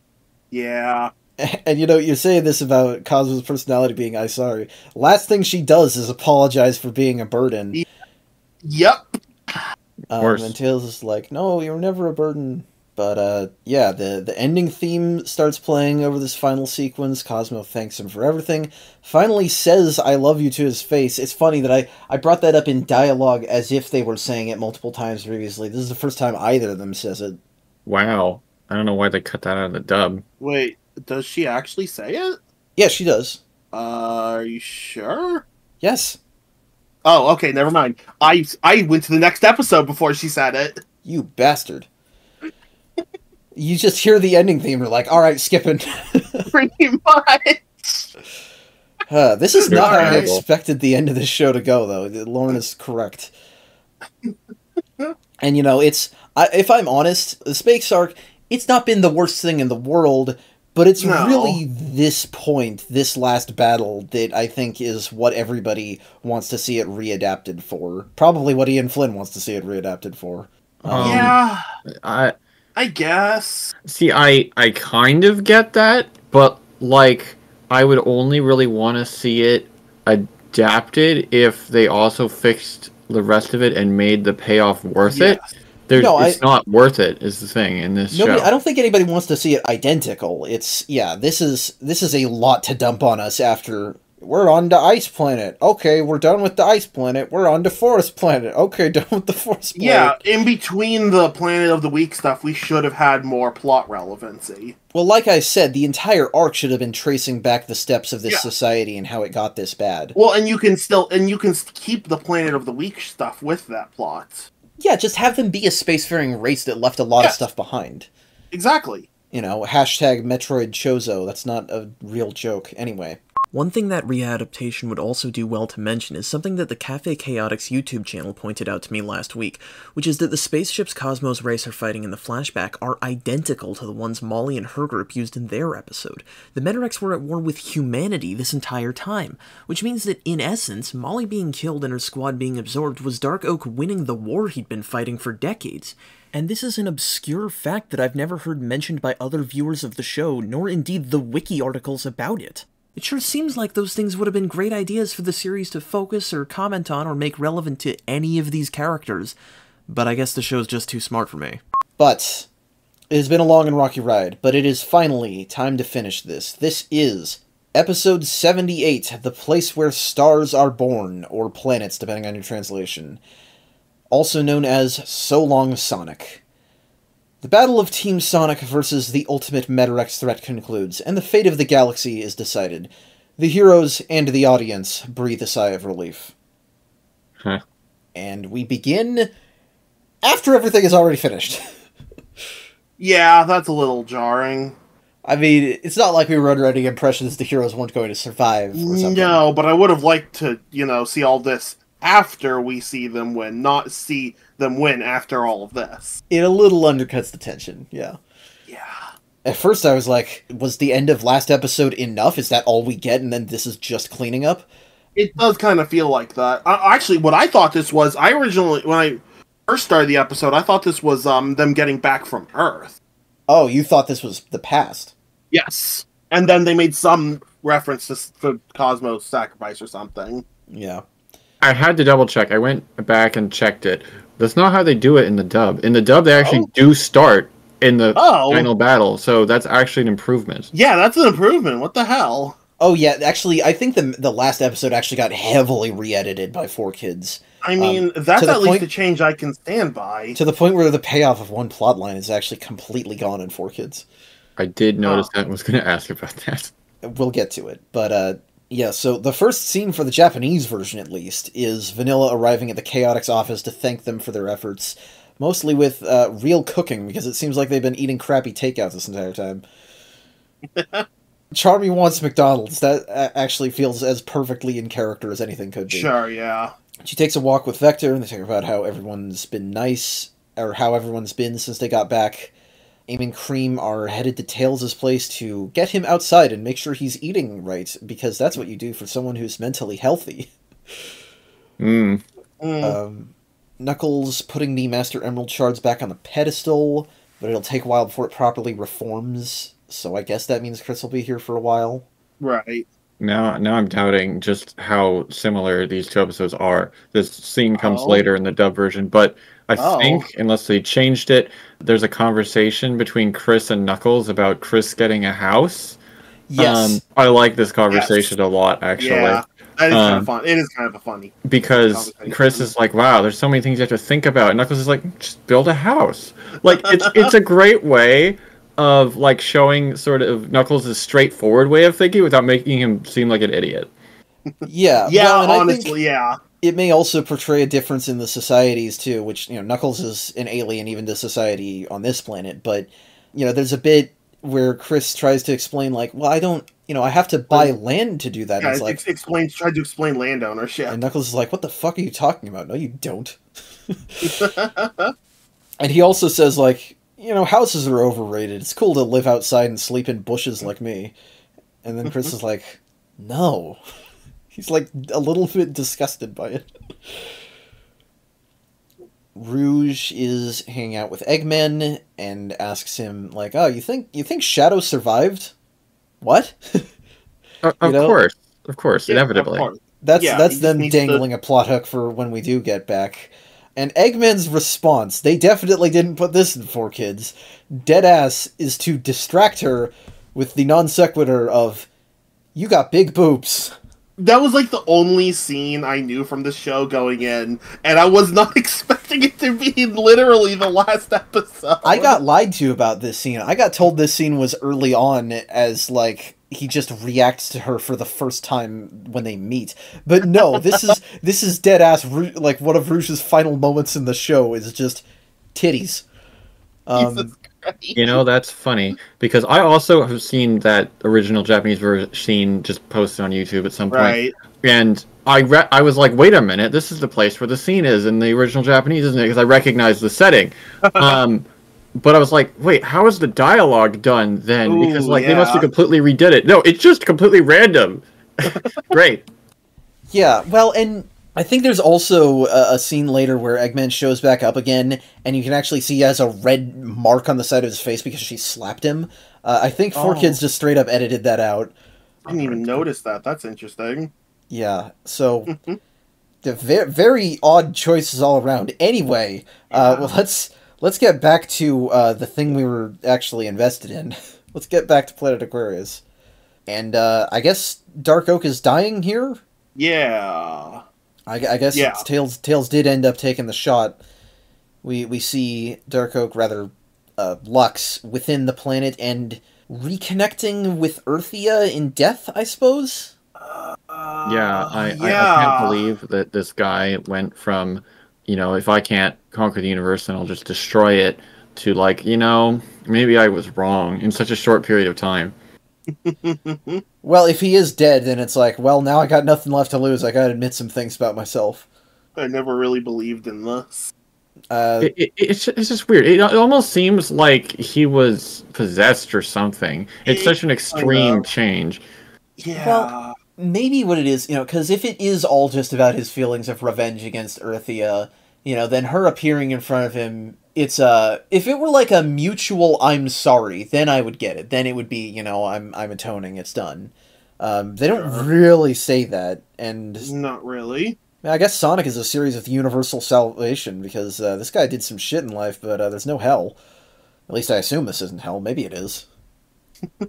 Yeah. And, you know, you're saying this about Cosmo's personality being I'm sorry. Last thing she does is apologize for being a burden. Yep. And Tails is like, no, you were never a burden. But, yeah, the ending theme starts playing over this final sequence. Cosmo thanks him for everything. Finally says, I love you to his face. It's funny that I brought that up in dialogue as if they were saying it multiple times previously. This is the first time either of them says it. Wow. I don't know why they cut that out of the dub. Wait, does she actually say it? Yeah, she does. Are you sure? Yes. Oh, okay, never mind. I went to the next episode before she said it. You bastard. You just hear the ending theme, you're like, alright, skipping. Pretty much. This is not how I expected the end of this show to go, though. Lauren is correct. And, you know, if I'm honest, the space arc, it's not been the worst thing in the world, but it's really this point, this last battle, that I think is what everybody wants to see it readapted for. Probably what Ian Flynn wants to see it readapted for. Yeah, I guess. See, I kind of get that, but, like, I would only really want to see it adapted if they also fixed the rest of it and made the payoff worth it. It's not worth it, is the thing in this show. I don't think anybody wants to see it identical. This is a lot to dump on us after we're on to Ice Planet. Okay, we're done with the Ice Planet. We're on to Forest Planet. Okay, done with the Forest Planet. Yeah, in between the Planet of the Week stuff, we should have had more plot relevancy. Well, like I said, the entire arc should have been tracing back the steps of this society and how it got this bad. Well, and you can keep the Planet of the Week stuff with that plot. Yeah, just have them be a spacefaring race that left a lot of stuff behind. Exactly. You know, hashtag Metroid Chozo. That's not a real joke. Anyway. One thing that readaptation would also do well to mention is something that the Cafe Chaotix YouTube channel pointed out to me last week, which is that the spaceships Cosmo's race are fighting in the flashback are identical to the ones Molly and her group used in their episode. The Metarex were at war with humanity this entire time, which means that, in essence, Molly being killed and her squad being absorbed was Dark Oak winning the war he'd been fighting for decades. And this is an obscure fact that I've never heard mentioned by other viewers of the show, nor indeed the wiki articles about it. It sure seems like those things would have been great ideas for the series to focus or comment on or make relevant to any of these characters, but I guess the show's just too smart for me. But it has been a long and rocky ride, but it is finally time to finish this. This is episode 78, The Place Where Stars Are Born, or Planets, depending on your translation. Also known as So Long Sonic. The battle of Team Sonic versus the ultimate Metarex threat concludes, and the fate of the galaxy is decided. The heroes and the audience breathe a sigh of relief. Huh. And we begin after everything is already finished. Yeah, that's a little jarring. I mean, it's not like we were under any impression that the heroes weren't going to survive or something. No, but I would have liked to, see all this after we see them win, not see them win after all of this. It a little undercuts the tension, yeah. Yeah. At first I was like, was the end of last episode enough? Is that all we get, and then this is just cleaning up? It does kind of feel like that. Actually, what I thought this was, when I first started the episode, I thought this was them getting back from Earth. Oh, you thought this was the past? Yes. And then they made some reference to Cosmo's sacrifice or something. Yeah. I had to double check. I went back and checked it. That's not how they do it in the dub. In the dub, they actually do start in the final battle, so that's actually an improvement. Yeah, that's an improvement. What the hell? Oh, yeah, actually, I think the last episode actually got heavily re-edited by 4Kids. I mean, that's at least a change I can stand by. To the point where the payoff of one plotline is actually completely gone in 4Kids. I did notice that and was going to ask about that. We'll get to it, but, yeah, so the first scene for the Japanese version, at least, is Vanilla arriving at the Chaotix office to thank them for their efforts, mostly with real cooking, because it seems like they've been eating crappy takeouts this entire time. Charmy wants McDonald's. That actually feels as perfectly in character as anything could be. Sure, yeah. She takes a walk with Vector, and they talk about how everyone's been nice, or how everyone's been since they got back. Amy and Cream are headed to Tails' place to get him outside and make sure he's eating right, because that's what you do for someone who's mentally healthy. Knuckles putting the Master Emerald shards back on the pedestal, but it'll take a while before it properly reforms, so I guess that means Chris will be here for a while. Right. Now I'm doubting just how similar these two episodes are. This scene comes later in the dub version, but I think, unless they changed it, there's a conversation between Chris and Knuckles about Chris getting a house. Yes. I like this conversation a lot, actually. Yeah, that is kind of fun. It is kind of a funny. Because Chris is like, wow, there's so many things you have to think about. And Knuckles is like, just build a house. Like, it's a great way of, like, showing sort of Knuckles' straightforward way of thinking without making him seem like an idiot. Yeah. Yeah, well, honestly, yeah. It may also portray a difference in the societies, too, which, Knuckles is an alien even to society on this planet, but there's a bit where Chris tries to explain, like, well, I don't, I have to buy land to do that. Yeah, and it's like, tried to explain land ownership. And Knuckles is like, what the fuck are you talking about? No, you don't. And he also says, like, houses are overrated. It's cool to live outside and sleep in bushes like me. And then Chris is like, no. He's, like, a little bit disgusted by it. Rouge is hanging out with Eggman and asks him, like, oh, you think Shadow survived? What? Of course, inevitably. Of course. That's them dangling a plot hook for when we do get back. And Eggman's response, they definitely didn't put this in 4Kids. Deadass is to distract her with the non sequitur of, you got big boobs. That was like the only scene I knew from the show going in, and I was not expecting it to be literally the last episode. I got lied to about this scene. I got told this scene was early on as, like, he just reacts to her for the first time when they meet. But no, this is dead ass, like, one of Rouge's final moments in the show is just titties. That's funny, because I also have seen that original Japanese version just posted on YouTube at some point. Right. And I was like, wait a minute, this is the place where the scene is in the original Japanese, isn't it? Because I recognized the setting. But I was like, wait, how is the dialogue done then? Because, like, they must have completely redid it. No, it's just completely random. Great. Yeah, well, and I think there's also a scene later where Eggman shows back up again, and you can actually see he has a red mark on the side of his face because she slapped him. I think 4Kids just straight up edited that out. I didn't even notice that. That's interesting. Yeah, so the very odd choices all around. Anyway, well, let's get back to the thing we were actually invested in. Let's get back to Planet Aquarius. And I guess Dark Oak is dying here? Yeah. I guess Tails did end up taking the shot. We see Dark Oak, rather Lux, within the planet and reconnecting with Earthia in death, I suppose? I can't believe that this guy went from, if I can't conquer the universe, then I'll just destroy it, to, like, maybe I was wrong in such a short period of time. Well, if he is dead, then it's like, well, now I got nothing left to lose. I gotta admit some things about myself. I never really believed in this. It's just weird. It almost seems like he was possessed or something. It's such an extreme change. Yeah. Well, maybe what it is, because if it is all just about his feelings of revenge against Earthia, then her appearing in front of him, it's if it were like a mutual I'm sorry, then I would get it. Then it would be, I'm atoning, it's done. They don't really say that, and not really. I guess Sonic is a series of universal salvation, because this guy did some shit in life, but there's no hell. At least I assume this isn't hell. Maybe it is.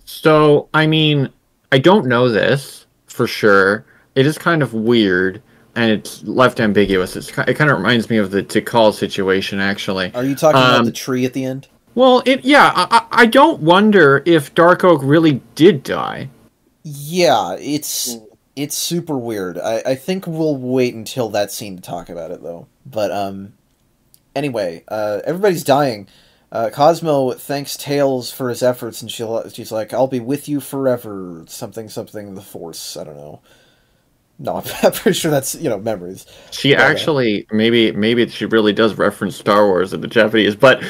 So, I mean, I don't know this for sure. It is kind of weird, and it's left ambiguous. It kind of reminds me of the Tikal situation, actually. Are you talking about the tree at the end? Well, I don't wonder if Dark Oak really did die. Yeah, it's super weird. I think we'll wait until that scene to talk about it, though. But, anyway, everybody's dying. Cosmo thanks Tails for his efforts, and she's like, I'll be with you forever, something, the Force, I don't know. No, I'm pretty sure that's, memories. She actually, maybe she really does reference Star Wars in the Japanese, but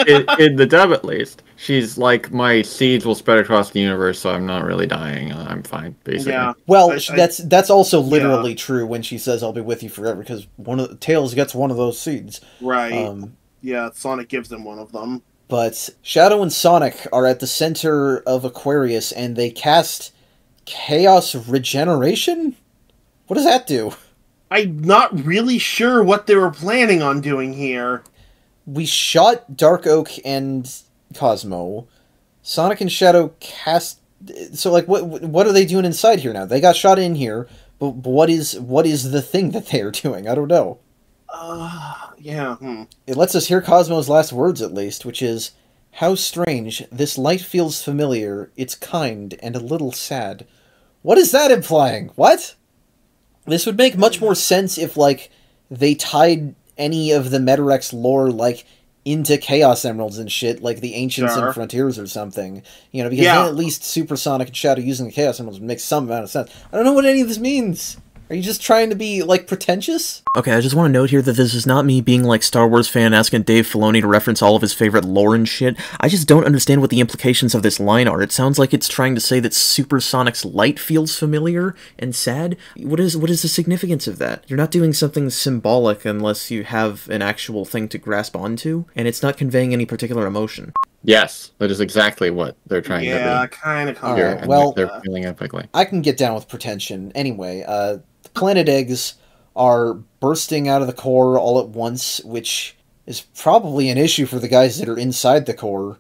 in the dub at least, she's like, my seeds will spread across the universe, so I'm not really dying. I'm fine, basically. Yeah. Well, that's also literally true when she says, I'll be with you forever, because Tails gets one of those seeds. Right. Yeah, Sonic gives them one of them. But Shadow and Sonic are at the center of Aquarius, and they cast Chaos Regeneration? What does that do? I'm not really sure what they were planning on doing here. We shot Dark Oak and Cosmo. Sonic and Shadow cast... So, like, what are they doing inside here now? They got shot in here, but what is the thing that they are doing? I don't know. Yeah. It lets us hear Cosmo's last words, at least, which is, how strange, this light feels familiar, it's kind, and a little sad. What is that implying? What? This would make much more sense if, like, they tied any of the Metarex lore, like, into Chaos Emeralds and shit, like the Ancients and Frontiers or something. You know, because then at least Supersonic and Shadow using the Chaos Emeralds would make some amount of sense. I don't know what any of this means. Are you just trying to be, like, pretentious? Okay, I just want to note here that this is not me being like Star Wars fan asking Dave Filoni to reference all of his favorite lore and shit. I just don't understand what the implications of this line are. It sounds like it's trying to say that Supersonic's light feels familiar and sad. What is the significance of that? You're not doing something symbolic unless you have an actual thing to grasp onto, and it's not conveying any particular emotion. Yes, that is exactly what they're trying to do. Yeah, kind of. Right, well, they're feeling epically. I can get down with pretension. Anyway, the planet eggs are bursting out of the core all at once, which is probably an issue for the guys that are inside the core.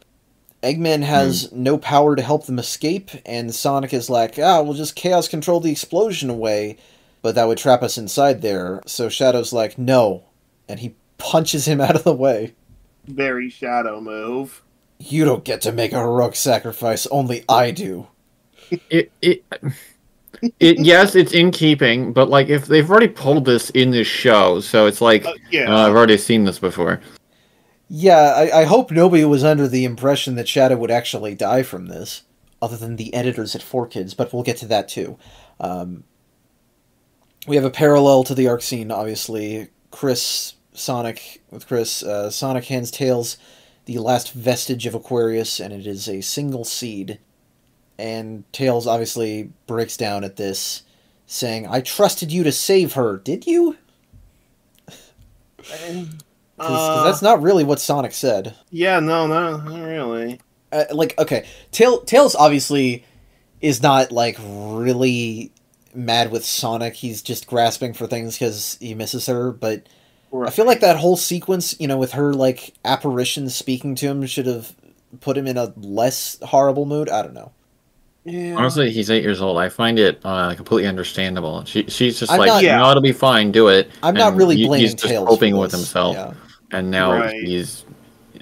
Eggman has no power to help them escape, and Sonic is like, we'll just chaos control the explosion away, but that would trap us inside there. So Shadow's like, no, and he punches him out of the way. Very Shadow move. You don't get to make a heroic sacrifice, only I do. Yes, it's in keeping, but like if they've already pulled this in this show, so it's like I've already seen this before. Yeah, I hope nobody was under the impression that Shadow would actually die from this, other than the editors at 4Kids, but we'll get to that too. We have a parallel to the arc scene, obviously. Sonic hands Tails the last vestige of Aquarius, and it is a single seed. And Tails obviously breaks down at this, saying, I trusted you to save her, did you? Because that's not really what Sonic said. Yeah, no, not really. Okay, Tails obviously is not, like, really mad with Sonic. He's just grasping for things because he misses her, but I feel like that whole sequence, with her, like, apparition speaking to him should have put him in a less horrible mood. I don't know. Yeah. Honestly, he's 8 years old. I find it completely understandable. She's just it'll be fine, do it. I'm not really blaming He's just Tails coping with himself, and now he's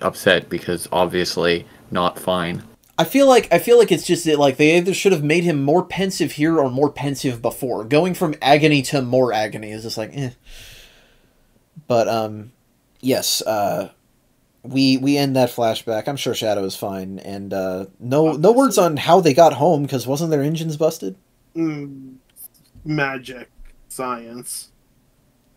upset because obviously not fine. I feel like it's just that, like, they either should have made him more pensive here or more pensive before. Going from agony to more agony is just like, eh. But yes, we end that flashback. I'm sure Shadow is fine, and no words on how they got home, because wasn't their engines busted? Magic. Science.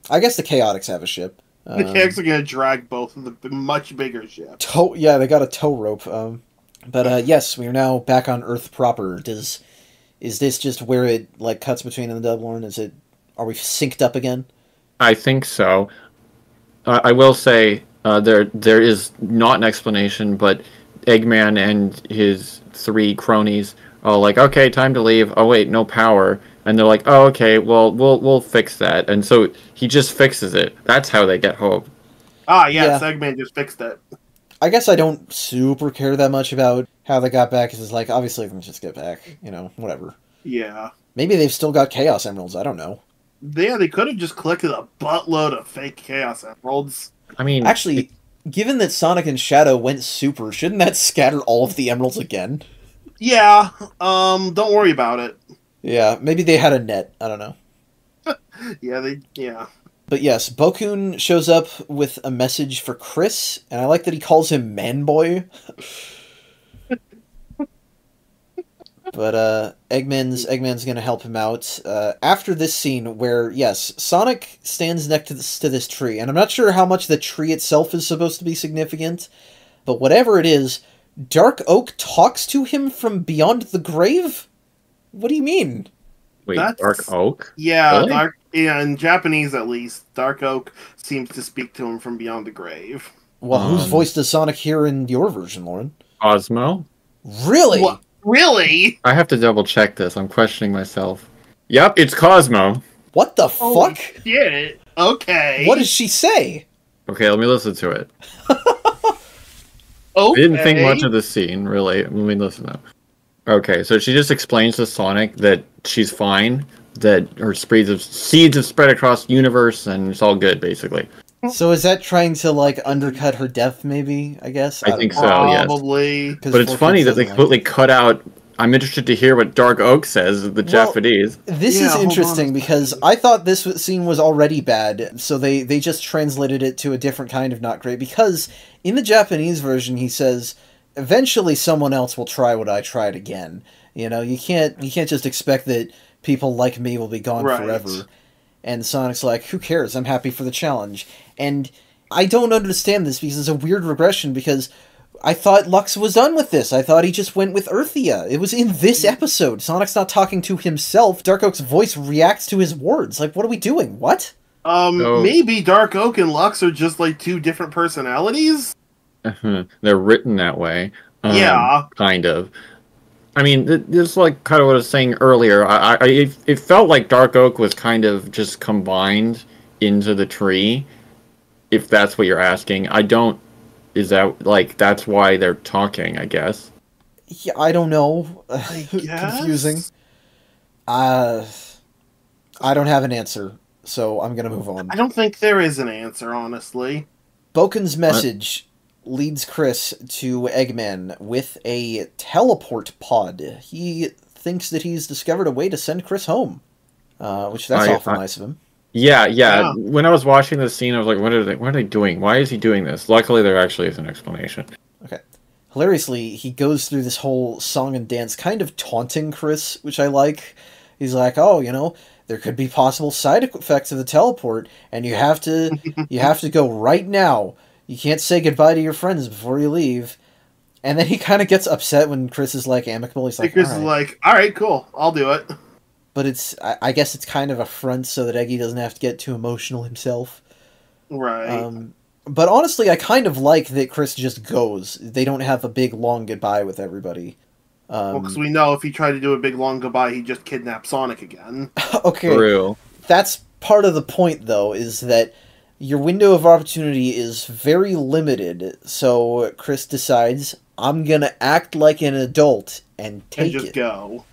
I guess the Chaotix have a ship. The Chaotix are going to drag both of the much bigger ships. They got a tow rope. But yes, we are now back on Earth proper. Is this just where it, like, cuts between the Doublehorn? Are we synced up again? I think so. I will say, there is not an explanation, but Eggman and his 3 cronies are like, okay, time to leave. Oh wait, no power. And they're like, oh okay, well we'll fix that. And so he just fixes it. That's how they get home. Yes, yeah. Eggman just fixed it. I guess I don't super care that much about how they got back, because it's like, obviously they can just get back, whatever. Yeah. Maybe they've still got Chaos Emeralds, I don't know. Yeah, they could have just collected a buttload of fake Chaos Emeralds. I mean... Actually, given that Sonic and Shadow went super, shouldn't that scatter all of the emeralds again? Yeah, don't worry about it. Yeah, maybe they had a net, I don't know. Yeah. But yes, Bokun shows up with a message for Chris, and I like that he calls him Man-Boy. But Eggman's gonna help him out. After this scene where, yes, Sonic stands next to this tree, and I'm not sure how much the tree itself is supposed to be significant, but whatever it is, Dark Oak talks to him from beyond the grave? What do you mean? Wait, Dark Oak? Yeah, really? In Japanese at least, Dark Oak seems to speak to him from beyond the grave. Well, whose voice does Sonic hear in your version, Lauren? Cosmo? Really? What? Really? I have to double check this. I'm questioning myself. Yep, it's Cosmo. What the fuck? Shit. Okay. What does she say? Okay, let me listen to it. Okay. I didn't think much of the scene, really. Let me listen now. Okay, so she just explains to Sonic that she's fine, that her seeds have spread across the universe, and it's all good, basically. So is that trying to, like, undercut her death, maybe, I guess? I think so, yes. Probably. But it's funny that they completely cut out I'm interested to hear what Dark Oak says in the Japanese. This is interesting because I thought this scene was already bad, so they just translated it to a different kind of not great, because in the Japanese version he says, eventually someone else will try what I tried again. You know, you can't just expect that people like me will be gone forever. And Sonic's like, who cares? I'm happy for the challenge. And I don't understand this because it's a weird regression, because I thought Lux was done with this. I thought he just went with Earthia. It was in this episode. Sonic's not talking to himself. Dark Oak's voice reacts to his words. Like, what are we doing? What? Maybe Dark Oak and Lux are just like two different personalities? They're written that way. Yeah. Kind of. I mean, this is like kind of what I was saying earlier. It felt like Dark Oak was kind of just combined into the tree, if that's what you're asking. Is that, like, that's why they're talking, I guess? Yeah, I don't know. I guess? Confusing. I don't have an answer, so I'm gonna move on. I don't think there is an answer, honestly. Boken's message leads Chris to Eggman with a teleport pod. He thinks that he's discovered a way to send Chris home, which that's awful nice of him. Yeah. When I was watching this scene, I was like, what are they doing? Why is he doing this? Luckily, there actually is an explanation. Okay. Hilariously, he goes through this whole song and dance kind of taunting Chris, which I like. He's like, oh, you know, there could be possible side effects of the teleport, and you have to go right now. You can't say goodbye to your friends before you leave. And then he kind of gets upset when Chris is, like, amicable. He's like, Chris is like, all right, cool, I'll do it. But I guess it's kind of a front so that Eggy doesn't have to get too emotional himself. Right. But honestly, I kind of like that Chris just goes. They don't have a big, long goodbye with everybody. Because we know if he tried to do a big, long goodbye, he'd just kidnap Sonic again. Okay. True. That's part of the point, though, is that your window of opportunity is very limited. So Chris decides, I'm going to act like an adult and take it. And just go.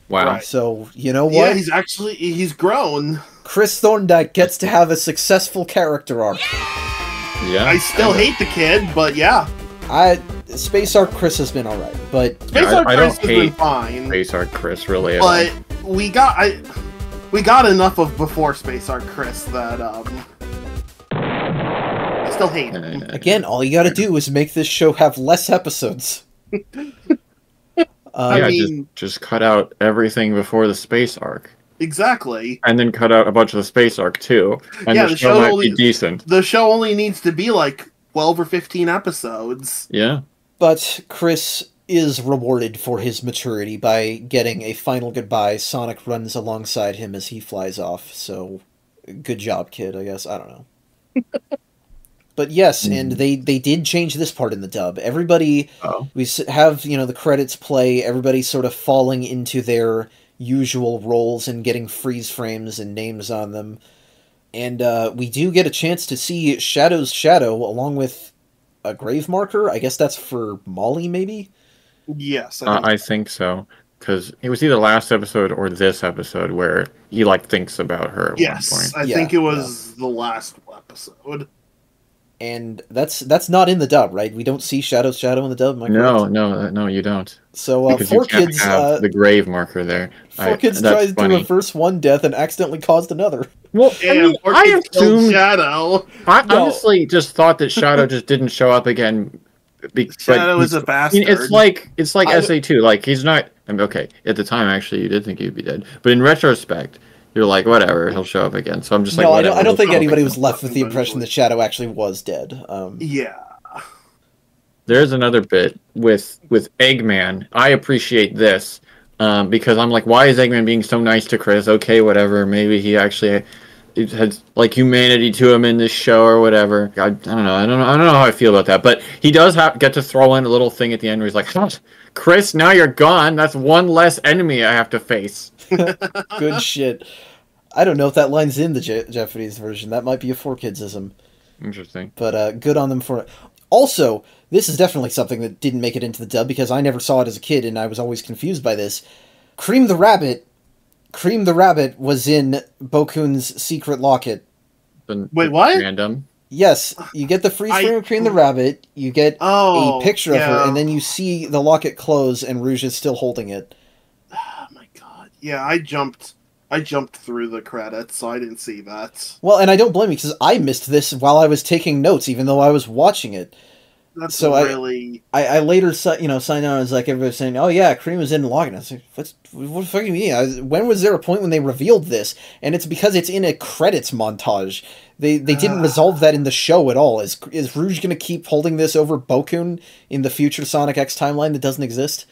Wow. Right. So, you know what? Yeah, he's grown. Chris Thorndike gets to have a successful character arc. Yeah. I still hate the kid, but yeah. Space Arc Chris has been alright, but... Space Arc Chris has been fine. Space Arc Chris, really. But we got enough of before Space Arc Chris that, I still hate him. Again, all you gotta do is make this show have less episodes. I mean, just cut out everything before the Space Arc. Exactly. And then cut out a bunch of the Space Arc, too. And the show might be decent. The show only needs to be, like, 12 or 15 episodes. Yeah. But Chris is rewarded for his maturity by getting a final goodbye. Sonic runs alongside him as he flies off, so good job, kid, I guess. I don't know. But yes, and they did change this part in the dub. Everybody, we have, the credits play, everybody sort of falling into their usual roles and getting freeze frames and names on them. And we do get a chance to see Shadow's shadow along with a grave marker. I guess that's for Molly, maybe? Yes. I think so. Because it was either last episode or this episode where he, thinks about her at one point. I think it was the last episode. And that's not in the dub, right? We don't see Shadow's shadow in the dub. No, you don't. So because Four you can't Kids have the grave marker there. Four Kids tries to reverse one death and accidentally caused another. Well, I assumed Shadow. I honestly just thought that Shadow just didn't show up again. Shadow is a bastard. It's like SA2. Like, he's not. Okay, at the time, actually, you did think he'd be dead, but in retrospect, you're like, whatever, he'll show up again. So I'm just like, I don't think anybody was left with the impression that Shadow actually was dead. Yeah. There's another bit with Eggman. I appreciate this because I'm like, why is Eggman being so nice to Chris? Okay, whatever. Maybe he actually has humanity to him in this show or whatever. I don't know. I don't know how I feel about that. But he does get to throw in a little thing at the end where he's like, Chris, now you're gone. That's one less enemy I have to face. Good shit. I don't know if that line's in the Japanese version. That might be a 4Kidsism. Interesting. But good on them for it. Also, this is definitely something that didn't make it into the dub because I never saw it as a kid and I was always confused by this. Cream the Rabbit was in Bokun's secret locket. Wait, what? Random. Yes, you get the freeze frame of Cream the Rabbit, you get a picture of her, and then you see the locket close and Rouge is still holding it. Oh my god. Yeah, I jumped through the credits, so I didn't see that. Well, and I don't blame you, because I missed this while I was taking notes, even though I was watching it. That's so really... I later signed on as like everybody was saying, oh yeah, Cream is in the locket. I was like, what the fuck do you mean? When was there a point when they revealed this? And it's because it's in a credits montage. They didn't resolve that in the show at all. Is Rouge going to keep holding this over Bokun in the future Sonic X timeline that doesn't exist?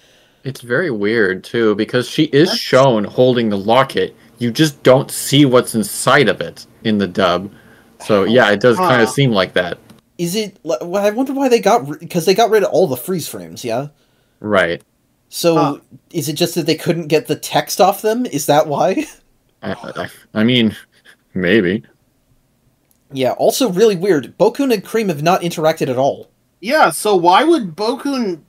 It's very weird, too, because she is shown holding the locket. You just don't see what's inside of it in the dub. So, yeah, it does kind of seem like that. Is it... I wonder why they got... Because they got rid of all the freeze frames, yeah? Right. So, is it just that they couldn't get the text off them? Is that why? I mean, maybe. Yeah, also really weird. Bokun and Cream have not interacted at all. Yeah, so why would Bokun...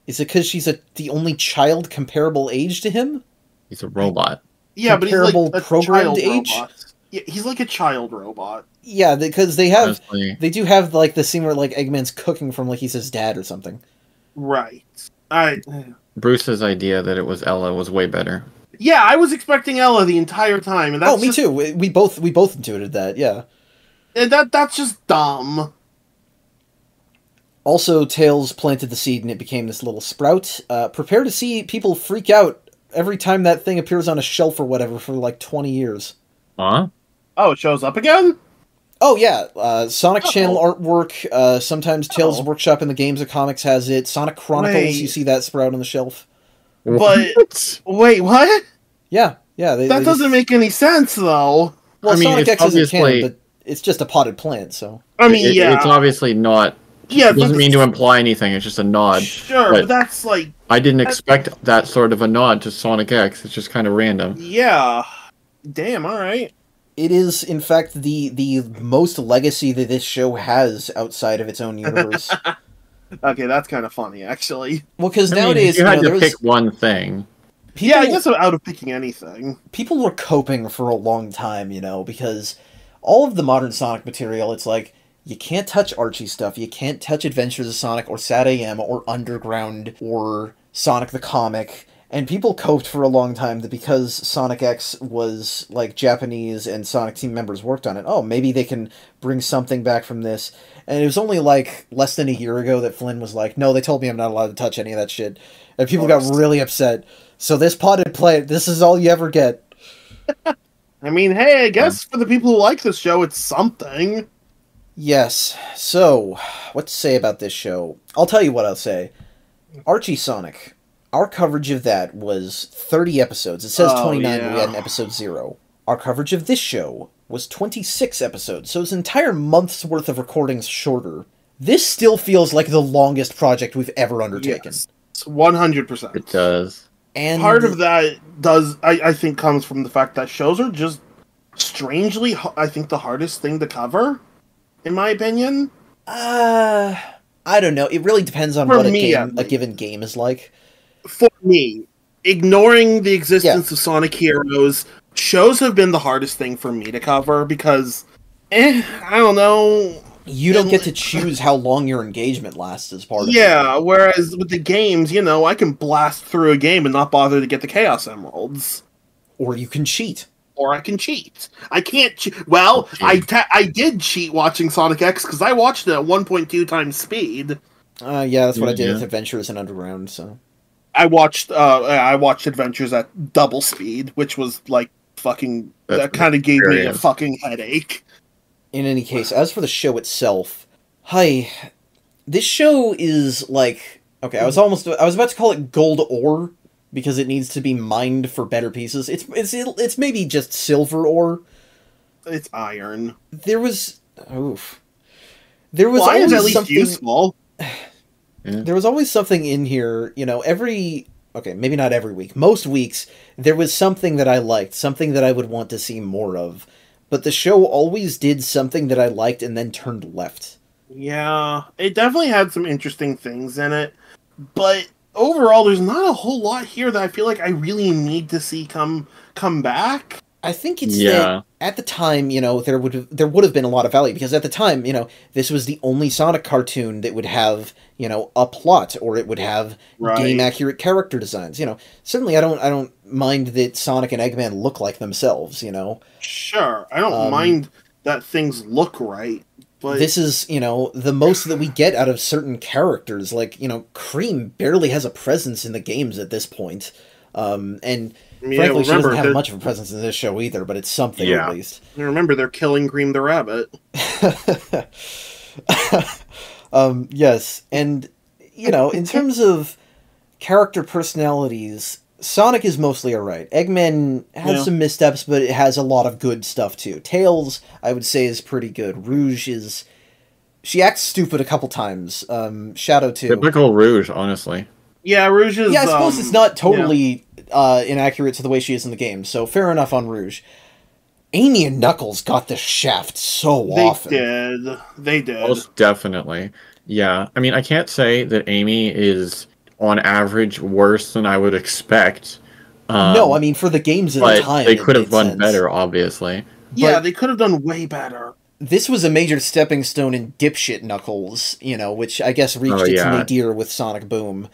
Is it because she's the only child comparable age to him? He's a robot. Yeah, but he's like a programmed age? Robot. Yeah, he's like a child robot. Yeah, because they do have like the scene where like Eggman's cooking from like he's his dad or something. Right. Bruce's idea that it was Ella was way better. Yeah, I was expecting Ella the entire time, and that's me too. We both intuited that. Yeah. And that's just dumb. Also, Tails planted the seed and it became this little sprout. Prepare to see people freak out every time that thing appears on a shelf or whatever for like 20 years. Huh? Oh, it shows up again? Oh, yeah. Sonic Channel artwork. Sometimes Tails Workshop in the Games of Comics has it. Sonic Chronicles, you see that sprout on the shelf. But, wait, what? Yeah. That doesn't make any sense, though. Well, I mean, Sonic X isn't canon, but it's just a potted plant, so... I mean, it's obviously not... Yeah, it doesn't mean to imply anything, it's just a nod. Sure, but that's like... I didn't expect that sort of a nod to Sonic X, it's just kind of random. Yeah. Damn, alright. It is, in fact, the most legacy that this show has outside of its own universe. Okay, that's kind of funny, actually. Well, because nowadays... you had to pick one thing. Yeah, I guess I'm out of picking anything. People were coping for a long time, because all of the modern Sonic material, it's like, you can't touch Archie stuff, you can't touch Adventures of Sonic, or Sat AM, or Underground, or Sonic the Comic, and people coped for a long time that because Sonic X was, like, Japanese and Sonic team members worked on it, maybe they can bring something back from this. And it was only, like, less than a year ago that Flynn was like, no, they told me I'm not allowed to touch any of that shit. And people got really upset. So this potted plant, this is all you ever get. I mean, hey, I guess for the people who like this show, it's something. Yes. So, what to say about this show? I'll tell you what I'll say. Archie Sonic. Our coverage of that was 30 episodes. It says 29, but we had an episode 0. Our coverage of this show was 26 episodes, so it's an entire month's worth of recordings shorter. This still feels like the longest project we've ever undertaken. Yes, 100%. It does. And part of that I think, comes from the fact that shows are just strangely, I think, the hardest thing to cover, in my opinion. I don't know. It really depends on what a given game is like. For me, ignoring the existence of Sonic Heroes, shows have been the hardest thing for me to cover because, I don't know. You don't get to choose how long your engagement lasts as part of it. Yeah, whereas with the games, I can blast through a game and not bother to get the Chaos Emeralds. Or you can cheat. Or I can cheat. I can't cheat. Well, I did cheat watching Sonic X because I watched it at 1.2 times speed. Yeah, that's what I did with Adventures and Underground, so... I watched Adventures at double speed, which was like fucking... That kind of gave me a fucking headache. In any case, as for the show itself, this show is like... Okay, I was about to call it gold ore, because it needs to be mined for better pieces. It's maybe just silver ore. It's iron. There was always iron's at least useful. There was always something in here, maybe not every week. Most weeks, there was something that I liked, something that I would want to see more of. But the show always did something that I liked and then turned left. Yeah, it definitely had some interesting things in it. But overall, there's not a whole lot here that I feel like I really need to see come back. I think it's that at the time, there would have been a lot of value, because at the time, this was the only Sonic cartoon that would have, a plot, or it would have game accurate character designs. Certainly I don't mind that Sonic and Eggman look like themselves, Sure, I don't mind that things look right. But this is, the most that we get out of certain characters. Like, Cream barely has a presence in the games at this point. And frankly, she doesn't have much of a presence in this show either, but it's something at least. Remember, they're killing Cream the Rabbit. Yes, and, in terms of character personalities, Sonic is mostly alright. Eggman has some missteps, but it has a lot of good stuff too. Tails, I would say, is pretty good. Rouge is... She acts stupid a couple times. Shadow too. Typical Rouge, honestly. Yeah, Rouge is... Yeah, I suppose it's not totally inaccurate to the way she is in the game, so fair enough on Rouge. Amy and Knuckles got the shaft so often. They did. Most definitely. Yeah, I mean, I can't say that Amy is... on average, worse than I would expect. No, I mean, for the games at the time, they could have done better, obviously. Yeah, they could have done way better. This was a major stepping stone in dipshit Knuckles, which I guess reached its nadir with Sonic Boom.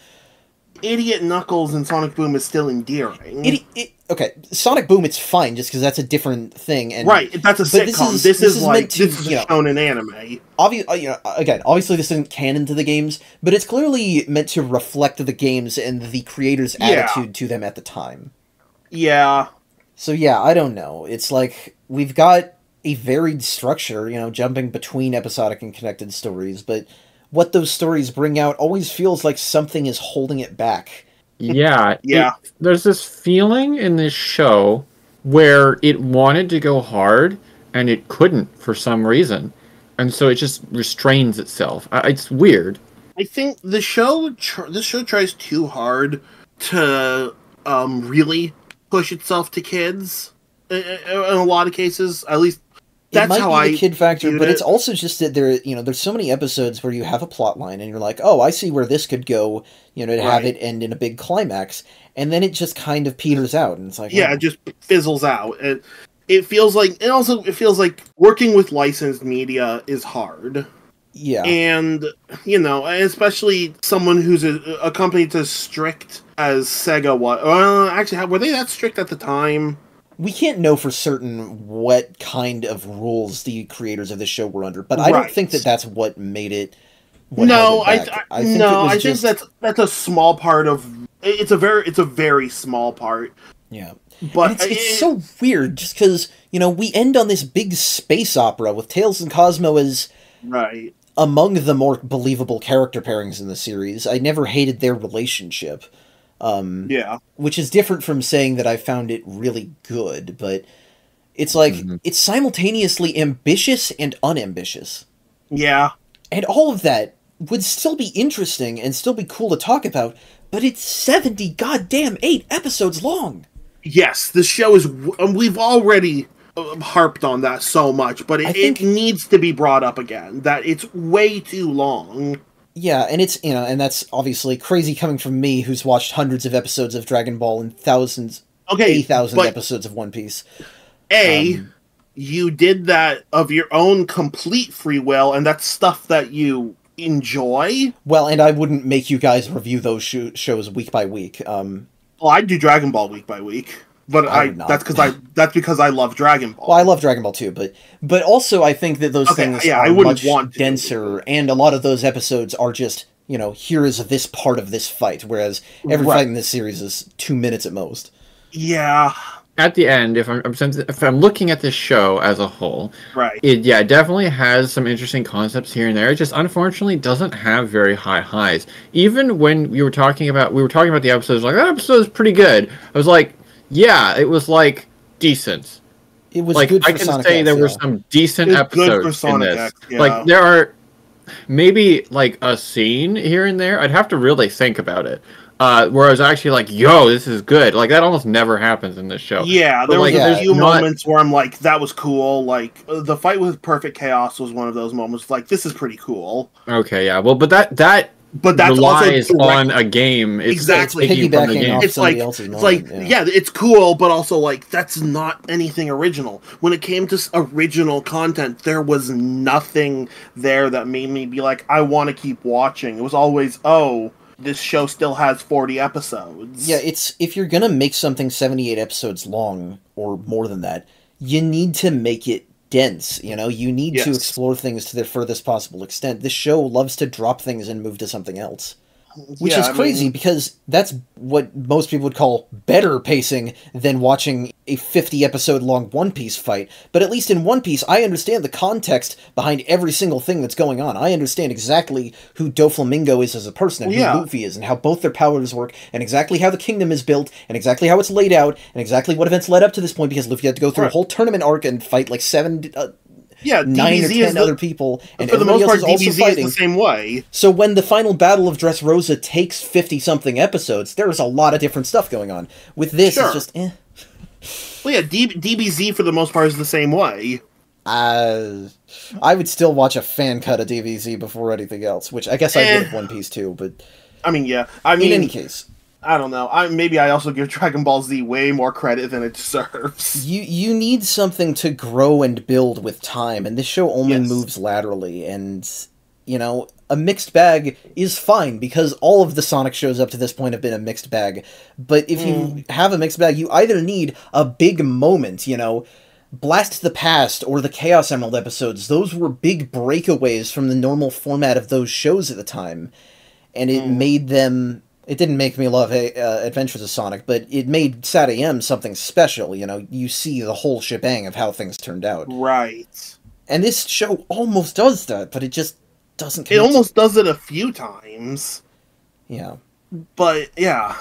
Idiot Knuckles in Sonic Boom is still endearing. Okay, Sonic Boom, it's fine, just because that's a different thing. And, right, that's a sitcom. This is shown in anime. Obviously this isn't canon to the games, but it's clearly meant to reflect the games and the creators' attitude to them at the time. Yeah. So yeah, I don't know. It's like, we've got a varied structure, jumping between episodic and connected stories, but what those stories bring out always feels like something is holding it back. Yeah. There's this feeling in this show where it wanted to go hard, and it couldn't for some reason. And so it just restrains itself. It's weird. I think this show tries too hard to really push itself to kids in a lot of cases. At least that's how I the kid factor, but it's also just that there's so many episodes where you have a plot line and you're like, oh, I see where this could go, to have it end in a big climax, and then it just kind of peters out, and it's like, it just fizzles out. It feels like working with licensed media is hard. Yeah. And, especially someone who's a company as strict as SEGA was. Well, actually, were they that strict at the time? We can't know for certain what kind of rules the creators of this show were under, but I don't think that that's what made it. I think that's a small part of. It's a very small part. Yeah, but it's so weird, just because we end on this big space opera with Tails and Cosmo as among the more believable character pairings in the series. I never hated their relationship. Which is different from saying that I found it really good, but it's like, it's simultaneously ambitious and unambitious. Yeah. And all of that would still be interesting and still be cool to talk about, but it's 70 goddamn 8 episodes long! Yes, the show is... We've already harped on that so much, but it needs to be brought up again, that it's way too long. Yeah, and it's, and that's obviously crazy coming from me, who's watched hundreds of episodes of Dragon Ball and thousands, 8,000 episodes of One Piece. You did that of your own complete free will, and that's stuff that you enjoy. Well, and I wouldn't make you guys review those shows week by week. Well, I'd do Dragon Ball week by week. But that's because I love Dragon Ball. Well, I love Dragon Ball too, but also I think that those things are much denser, and a lot of those episodes are just, here is this part of this fight, whereas every fight in this series is 2 minutes at most. Yeah. At the end, if I'm looking at this show as a whole, it definitely has some interesting concepts here and there. It just unfortunately doesn't have very high highs. Even when we were talking about the episodes, like, that episode is pretty good. I was like, yeah, it was like decent. It was good for I can Sonic say X, there were some decent episodes in this. X, yeah. Like, there are maybe like a scene here and there. I'd have to really think about it. Where I was actually like, yo, this is good. Like, that almost never happens in this show. Yeah, there was a few moments where I'm like, that was cool. Like, the fight with Perfect Chaos was one of those moments. Like, this is pretty cool. Okay, yeah. Well, but that but that's relies also on a game. It's exactly taking from the piggybacking game. off It's somebody like else's it's moment, like yeah, it's cool, but also like that's not anything original. When it came to original content, there was nothing there that made me be like, I want to keep watching. It was always, oh, this show still has 40 episodes. Yeah, it's if you're gonna make something 78 episodes long or more than that, you need to make it dense. You know, you need to explore things to their furthest possible extent. This show loves to drop things and move to something else. Which is crazy because that's what most people would call better pacing than watching a 50-episode long One Piece fight. But at least in One Piece, I understand the context behind every single thing that's going on. I understand exactly who Doflamingo is as a person and who Luffy is and how both their powers work and exactly how the kingdom is built and exactly how it's laid out and exactly what events led up to this point because Luffy had to go through a whole tournament arc and fight like 9 or 10 other people, and for the most part, DBZ also fighting. is the same way. So when the final battle of Dressrosa takes 50-something episodes, there's a lot of different stuff going on. With this, it's just, Well, yeah, DBZ for the most part is the same way. I would still watch a fan cut of DBZ before anything else, which I guess I would have One Piece too, but... I mean, in any case... I don't know. Maybe I also give Dragon Ball Z way more credit than it deserves. You need something to grow and build with time, and this show only moves laterally, and, you know, a mixed bag is fine, because all of the Sonic shows up to this point have been a mixed bag. But if you have a mixed bag, you either need a big moment, you know, Blast to the Past or the Chaos Emerald episodes. Those were big breakaways from the normal format of those shows at the time, and it made them... It didn't make me love Adventures of Sonic, but it made Sat AM something special, you know? You see the whole shebang of how things turned out. Right. And this show almost does that, but it just doesn't... It almost does it a few times. Yeah. But, yeah.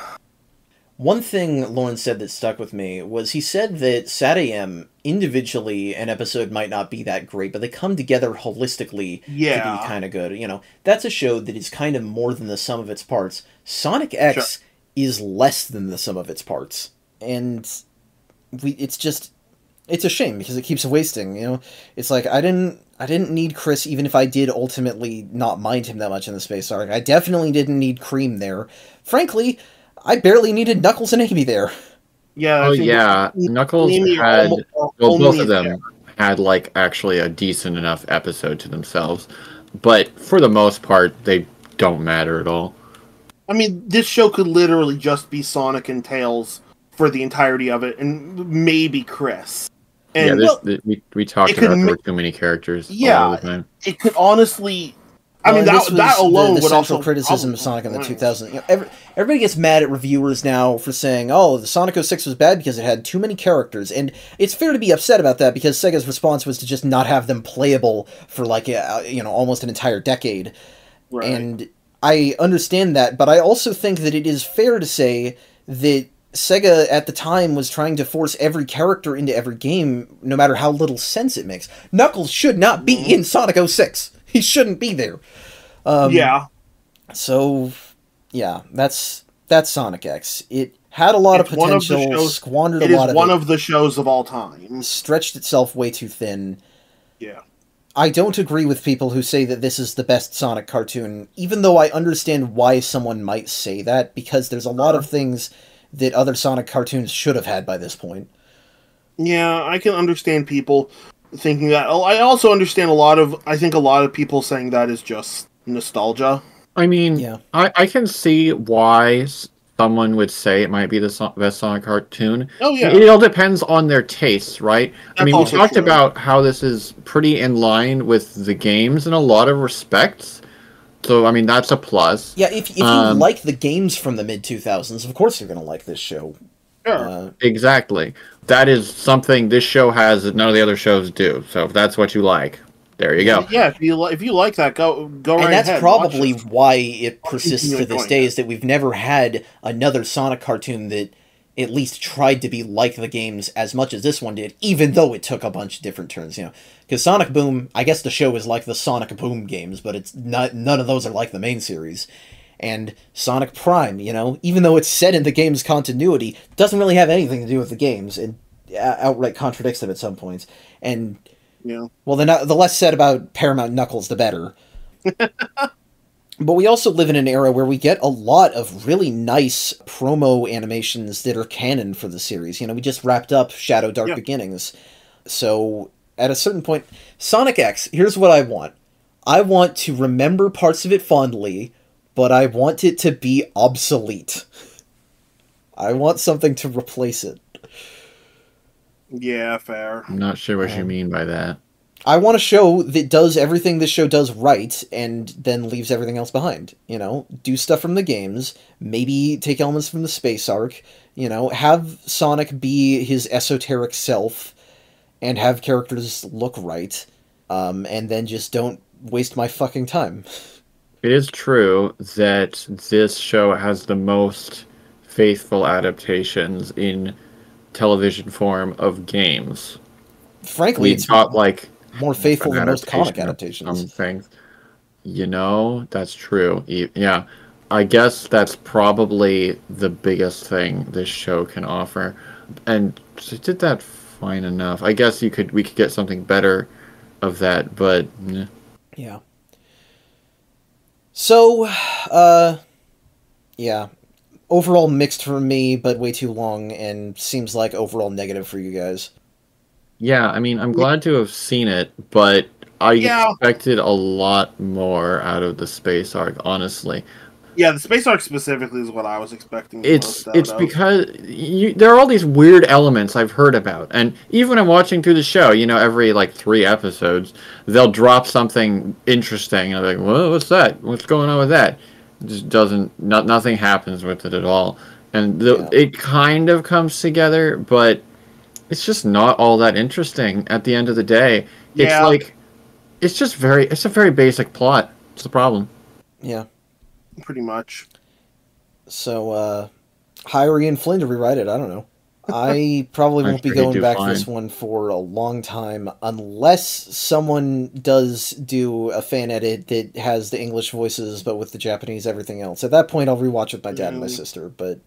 One thing Lauren said that stuck with me was he said that Sat AM, individually, an episode might not be that great, but they come together holistically to be kind of good. You know, that's a show that is kind of more than the sum of its parts. Sonic X is less than the sum of its parts. And it's a shame because it keeps wasting, you know? It's like, I didn't need Chris, even if I did ultimately not mind him that much in the space arc. I definitely didn't need Cream there. Frankly, I barely needed Knuckles and Amy there. Yeah. Oh, yeah. Knuckles had... Well, both of them had, like, actually a decent enough episode to themselves. But for the most part, they don't matter at all. I mean, this show could literally just be Sonic and Tails for the entirety of it, and maybe Chris. And, we talked about there were too many characters all the time. It could honestly... I mean, that alone would also... The criticism of Sonic in the 2000s. You know, everybody gets mad at reviewers now for saying, oh, the Sonic 06 was bad because it had too many characters. And it's fair to be upset about that because Sega's response was to just not have them playable for, like, almost an entire decade. Right. And I understand that, but I also think that it is fair to say that Sega at the time was trying to force every character into every game, no matter how little sense it makes. Knuckles should not be in Sonic 06. He shouldn't be there. So, yeah, that's Sonic X. It had a lot of potential, squandered a lot of it. It is one of the shows of all time. Stretched itself way too thin. Yeah. I don't agree with people who say that this is the best Sonic cartoon, even though I understand why someone might say that, because there's a lot of things that other Sonic cartoons should have had by this point. Yeah, I can understand people thinking that. I also understand I think a lot of people saying that is just nostalgia. I mean, I can see why someone would say it might be the best Sonic cartoon. Oh, yeah. It all depends on their tastes, right? That's I mean, we talked true. about how this is pretty in line with the games in a lot of respects. So, I mean, that's a plus. Yeah, if you like the games from the mid-2000s, of course you're going to like this show. Sure. Exactly. That is something this show has that none of the other shows do. So if that's what you like, there you go. Yeah, if you like that, go right ahead. And that's probably why it persists to this day, is that we've never had another Sonic cartoon that at least tried to be like the games as much as this one did, even though it took a bunch of different turns, you know. Because Sonic Boom, I guess the show is like the Sonic Boom games, but it's not. None of those are like the main series. And Sonic Prime, you know, even though it's set in the game's continuity, doesn't really have anything to do with the games, and outright contradicts them at some points. And, well, the less said about Paramount Knuckles, the better. But we also live in an era where we get a lot of really nice promo animations that are canon for the series. You know, we just wrapped up Shadow Dark Beginnings. So, at a certain point, Sonic X, here's what I want. I want to remember parts of it fondly, but I want it to be obsolete. I want something to replace it. Yeah, fair. I'm not sure what you mean by that. I want a show that does everything this show does right, and then leaves everything else behind. You know, do stuff from the games, maybe take elements from the space arc, you know, have Sonic be his esoteric self, and have characters look right, and then just don't waste my fucking time. It is true that this show has the most faithful adaptations in television form of games. Frankly, it's got like more faithful than most comic adaptations. Some things. You know, that's true. Yeah. I guess that's probably the biggest thing this show can offer. And it did that fine enough. I guess we could get something better of that, but yeah. So, yeah. Overall mixed for me, but way too long, and seems like overall negative for you guys. Yeah, I mean, I'm glad to have seen it, but I expected a lot more out of the space arc, honestly. Yeah, the space arc specifically is what I was expecting. It's because there are all these weird elements I've heard about, and even when I'm watching through the show, you know, every like 3 episodes, they'll drop something interesting, and I'm like, well, what's that? What's going on with that? It just nothing happens with it at all, and it kind of comes together, but it's just not all that interesting at the end of the day. It's like, it's a very basic plot. It's the problem. Yeah. Pretty much. So, hire Ian Flynn to rewrite it. I don't know. I probably won't be going back to this one for a long time, unless someone does do a fan edit that has the English voices, but with the Japanese everything else. At that point, I'll rewatch with my dad and my sister, but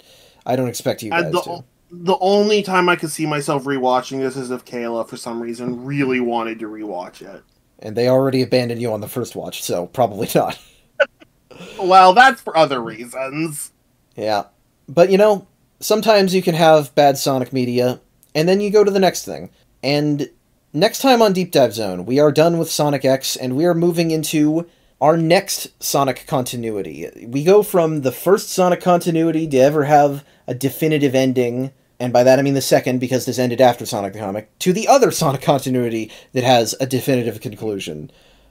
I don't expect you guys to. The only time I could see myself rewatching this is if Kayla, for some reason, really wanted to rewatch it. And they already abandoned you on the first watch, so probably not. Well, that's for other reasons. Yeah. But, you know, sometimes you can have bad Sonic media, and then you go to the next thing. And next time on Deep Dive Zone, we are done with Sonic X, and we are moving into our next Sonic continuity. We go from the first Sonic continuity to ever have a definitive ending, and by that I mean the second, because this ended after Sonic the Comic, to the other Sonic continuity that has a definitive conclusion.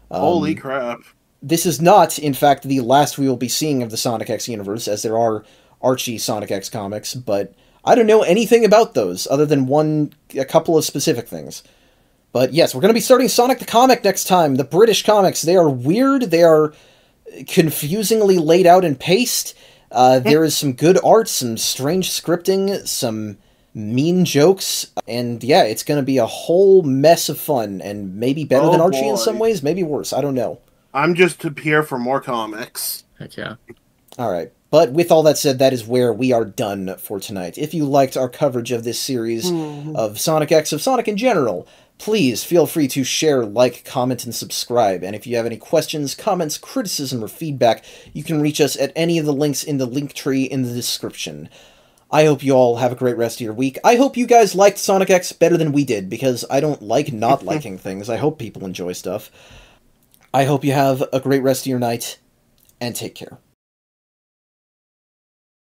Holy crap. This is not, in fact, the last we will be seeing of the Sonic X universe, as there are Archie Sonic X comics, but I don't know anything about those, other than a couple of specific things. But yes, we're going to be starting Sonic the Comic next time. The British comics, they are weird, they are confusingly laid out in paste. There is some good art, some strange scripting, some mean jokes, and yeah, it's going to be a whole mess of fun, and maybe better than Archie in some ways, maybe worse, I don't know. I'm just here for more comics. Heck yeah. Alright, but with all that said, that is where we are done for tonight. If you liked our coverage of this series of Sonic X, of Sonic in general, please feel free to share, like, comment, and subscribe. And if you have any questions, comments, criticism, or feedback, you can reach us at any of the links in the link tree in the description. I hope you all have a great rest of your week. I hope you guys liked Sonic X better than we did, because I don't like not liking things. I hope people enjoy stuff. I hope you have a great rest of your night, and take care.